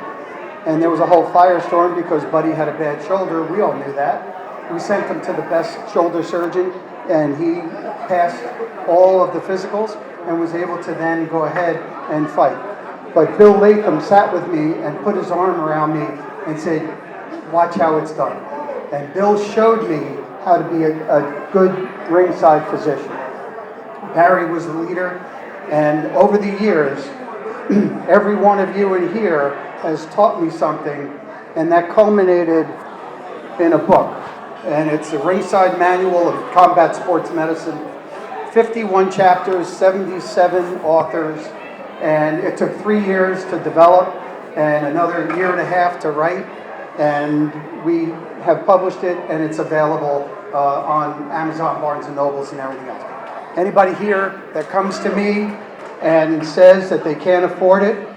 And there was a whole firestorm because Buddy had a bad shoulder. We all knew that. We sent him to the best shoulder surgeon, and he passed all of the physicals and was able to then go ahead and fight. But Bill Latham sat with me and put his arm around me and said, watch how it's done. And Bill showed me how to be a good ringside physician. Barry was the leader, and over the years, every one of you in here has taught me something, and that culminated in a book. And it's the Ringside Manual of Combat Sports Medicine. 51 chapters, 77 authors, and it took 3 years to develop. and another year and a half to write, and we have published it, and it's available on Amazon, Barnes & Nobles, and everything else. Anybody here that comes to me and says that they can't afford it,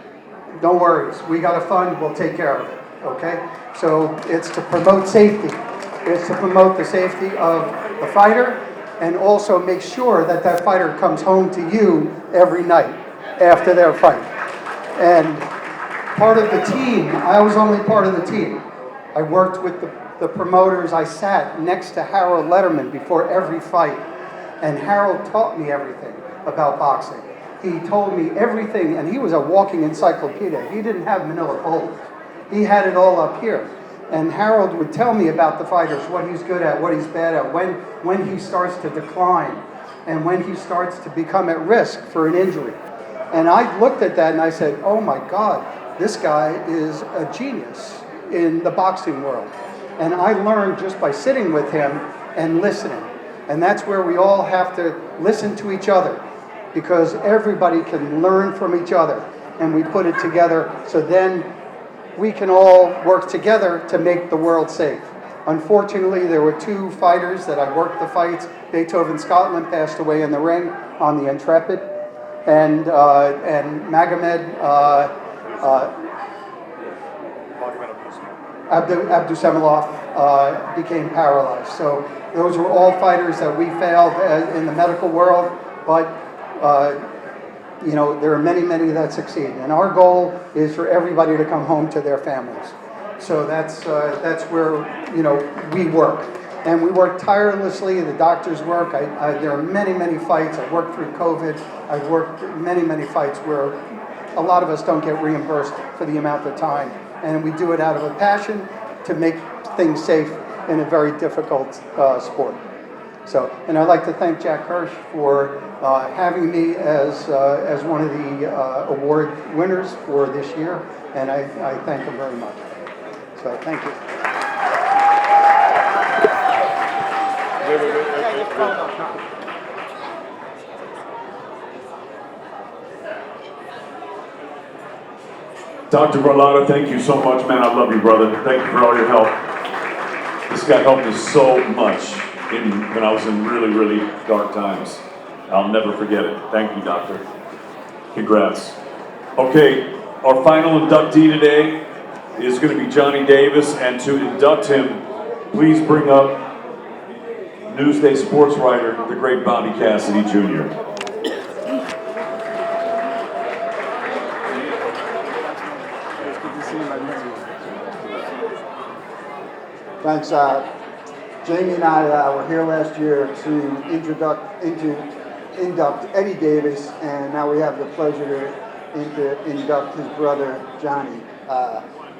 no worries. We got a fund, we'll take care of it, okay? So it's to promote safety. It's to promote the safety of the fighter and also make sure that that fighter comes home to you every night after their fight. And part of the team, I was only part of the team. I worked with the promoters. I sat next to Harold Letterman before every fight, and Harold taught me everything about boxing. He told me everything, and he was a walking encyclopedia. He didn't have manila folders. He had it all up here. And Harold would tell me about the fighters, what he's good at, what he's bad at, when he starts to decline, and when he starts to become at risk for an injury. And I looked at that and I said, oh my God, this guy is a genius in the boxing world. And I learned just by sitting with him and listening. And that's where we all have to listen to each other, because everybody can learn from each other. And we put it together so then we can all work together to make the world safe. Unfortunately, there were two fighters that I worked the fights. Beethoven, Scotland, passed away in the ring on the Intrepid. And Magomed Abdusamalov became paralyzed. So those were all fighters that we failed in the medical world, but you know, there are many, many that succeed. And our goal is for everybody to come home to their families. So that's where, you know, we work. And we work tirelessly, the doctors work. There are many, many fights. I worked through COVID. I've worked many, many fights where a lot of us don't get reimbursed for the amount of time. And we do it out of a passion to make things safe in a very difficult sport. So, and I'd like to thank Jack Hirsch for having me as one of the award winners for this year, and I thank him very much. So, thank you. Dr. Barlotta, thank you so much, man. I love you, brother. Thank you for all your help. This guy helped me so much when I was in really, really dark times. I'll never forget it. Thank you, doctor. Congrats. Okay, our final inductee today is going to be Johnny Davis, and to induct him, please bring up Newsday sports writer, the great Bobby Cassidy Jr. Thanks. Jamie and I were here last year to induct Eddie Davis, and now we have the pleasure to induct his brother, Johnny.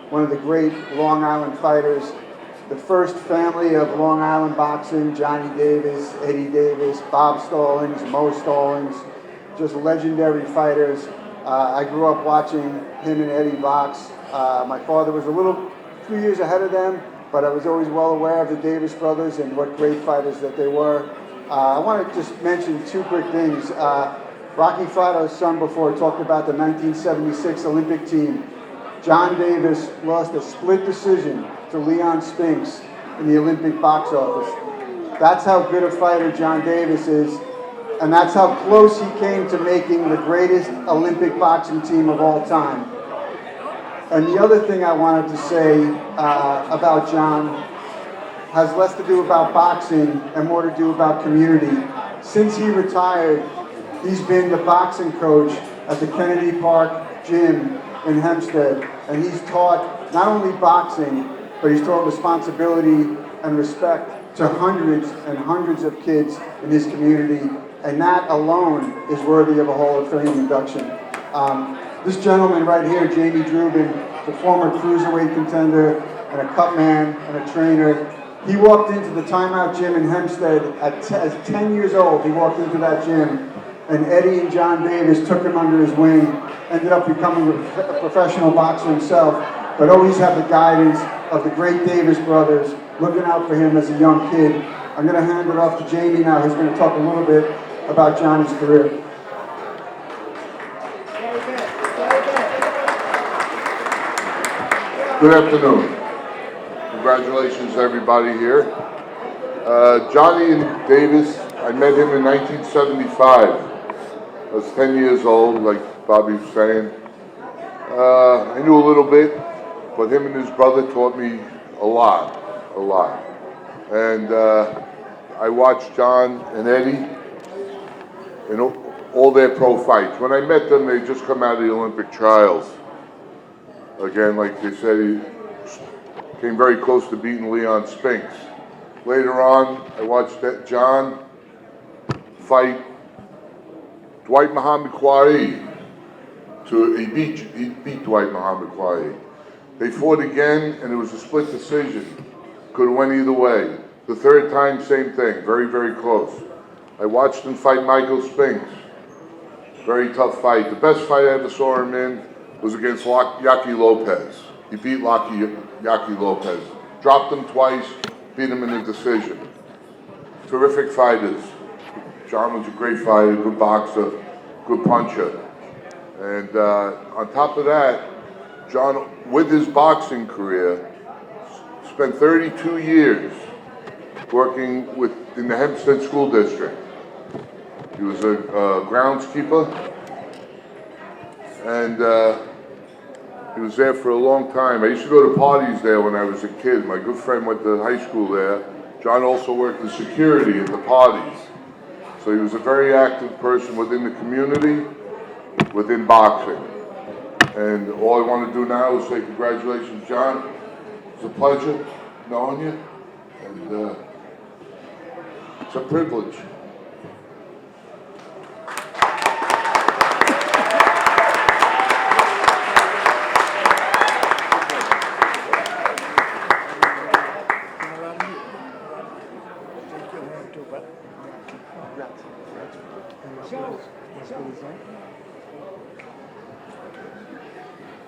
One of the great Long Island fighters, the first family of Long Island boxing, Johnny Davis, Eddie Davis, Bob Stallings, Mo Stallings, just legendary fighters. I grew up watching him and Eddie box. My father was a few years ahead of them, but I was always well aware of the Davis brothers and what great fighters that they were. I want to just mention two quick things. Rocky Fratto's son before talked about the 1976 Olympic team. John Davis lost a split decision to Leon Spinks in the Olympic box office. That's how good a fighter John Davis is, and that's how close he came to making the greatest Olympic boxing team of all time. And the other thing I wanted to say about John has less to do about boxing and more to do about community. Since he retired, he's been the boxing coach at the Kennedy Park Gym in Hempstead, and he's taught not only boxing, but he's taught responsibility and respect to hundreds and hundreds of kids in his community, and that alone is worthy of a Hall of Fame induction. This gentleman right here, Jamie Drubin, the former cruiserweight contender and a cut man and a trainer, he walked into the Timeout Gym in Hempstead as 10 years old. He walked into that gym, and Eddie and John Davis took him under his wing, ended up becoming a professional boxer himself, but always had the guidance of the great Davis brothers looking out for him as a young kid. I'm going to hand it off to Jamie now, who's going to talk a little bit about Johnny's career. Good afternoon. Congratulations to everybody here. Johnny and Davis, I met him in 1975. I was 10 years old, like Bobby was saying. I knew a little bit, but him and his brother taught me a lot. And I watched John and Eddie in all their pro fights. When I met them, they just come out of the Olympic trials. Again, like they said, he came very close to beating Leon Spinks. Later on, I watched John fight Dwight Muhammad Kwai. He beat Dwight Muhammad Kwai. They fought again, and it was a split decision. Could have went either way. The third time, same thing, very, very close. I watched him fight Michael Spinks. Very tough fight. The best fight I ever saw him in was against Yaki Lopez. He beat Yaki Lopez. Dropped him twice, beat him in a decision. Terrific fighters. John was a great fighter, good boxer, good puncher. And on top of that, John, with his boxing career, spent 32 years working in the Hempstead School District. He was a groundskeeper, and he was there for a long time. I used to go to parties there when I was a kid. My good friend went to high school there. John also worked in security at the parties. So he was a very active person within the community, within boxing. And all I want to do now is say congratulations, John. It's a pleasure knowing you, and it's a privilege.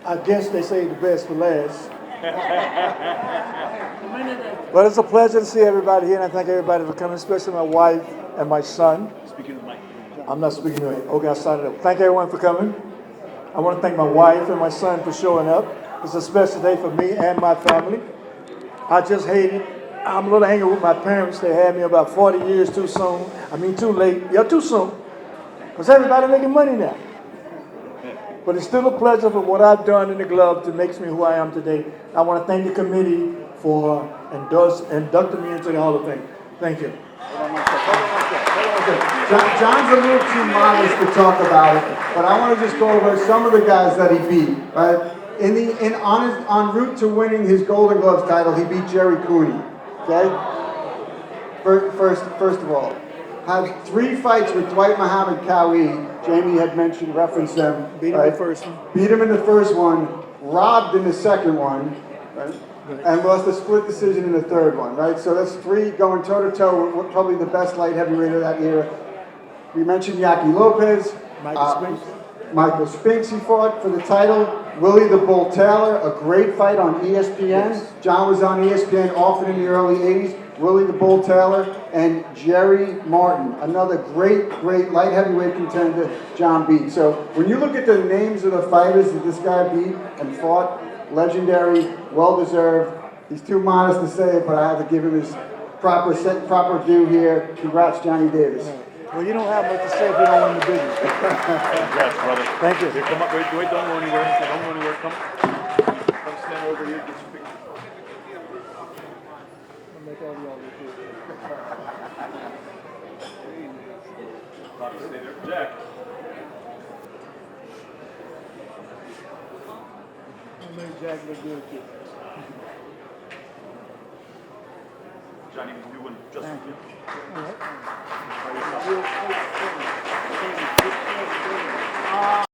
I guess they say the best for last. But it's a pleasure to see everybody here, and I thank everybody for coming, especially my wife and my son. Speaking of Mike. I'm not speaking to it. Okay, I started up. Thank everyone for coming. I want to thank my wife and my son for showing up. It's a special day for me and my family. I just hate it. I'm a little angry with my parents. They had me about 40 years too soon. Too late. Yeah, too soon. Because everybody making money now. But it's still a pleasure for what I've done in the club that makes me who I am today. I want to thank the committee for inducting me into the Hall of Fame. Thank you. John's a little too modest to talk about it, but I want to just go over some of the guys that he beat. Right? En route to winning his Golden Gloves title, he beat Jerry Cooney. Okay? First of all, had 3 fights with Dwight Muhammad Cowie. Jamie had mentioned, referenced them. Beat him in the first one. Beat him in the first one, robbed in the second one, right? And lost a split decision in the third one, right? So that's 3 going toe-to-toe with probably the best light heavyweight of that era. We mentioned Yaki Lopez. Michael Spinks he fought for the title. Willie the Bull Taylor, a great fight on ESPN. Yes. John was on ESPN often in the early 80s. Willie the Bull Taylor and Jerry Martin, another great light heavyweight contender John beat. So when you look at the names of the fighters that this guy beat and fought, legendary, well-deserved. He's too modest to say it, but I had to give him his proper due here. Congrats, Johnny Davis. Well, you don't have much to say if you don't win the business. Congrats, brother. Thank you. Here, come up. Wait, don't go anywhere. Don't go anywhere. Come stand over here. Get your picture. I'll make all y'all look good. Bobby, stay there. Jack. I'll make Jack look good too. Johnny, we win just Thank for you. All right.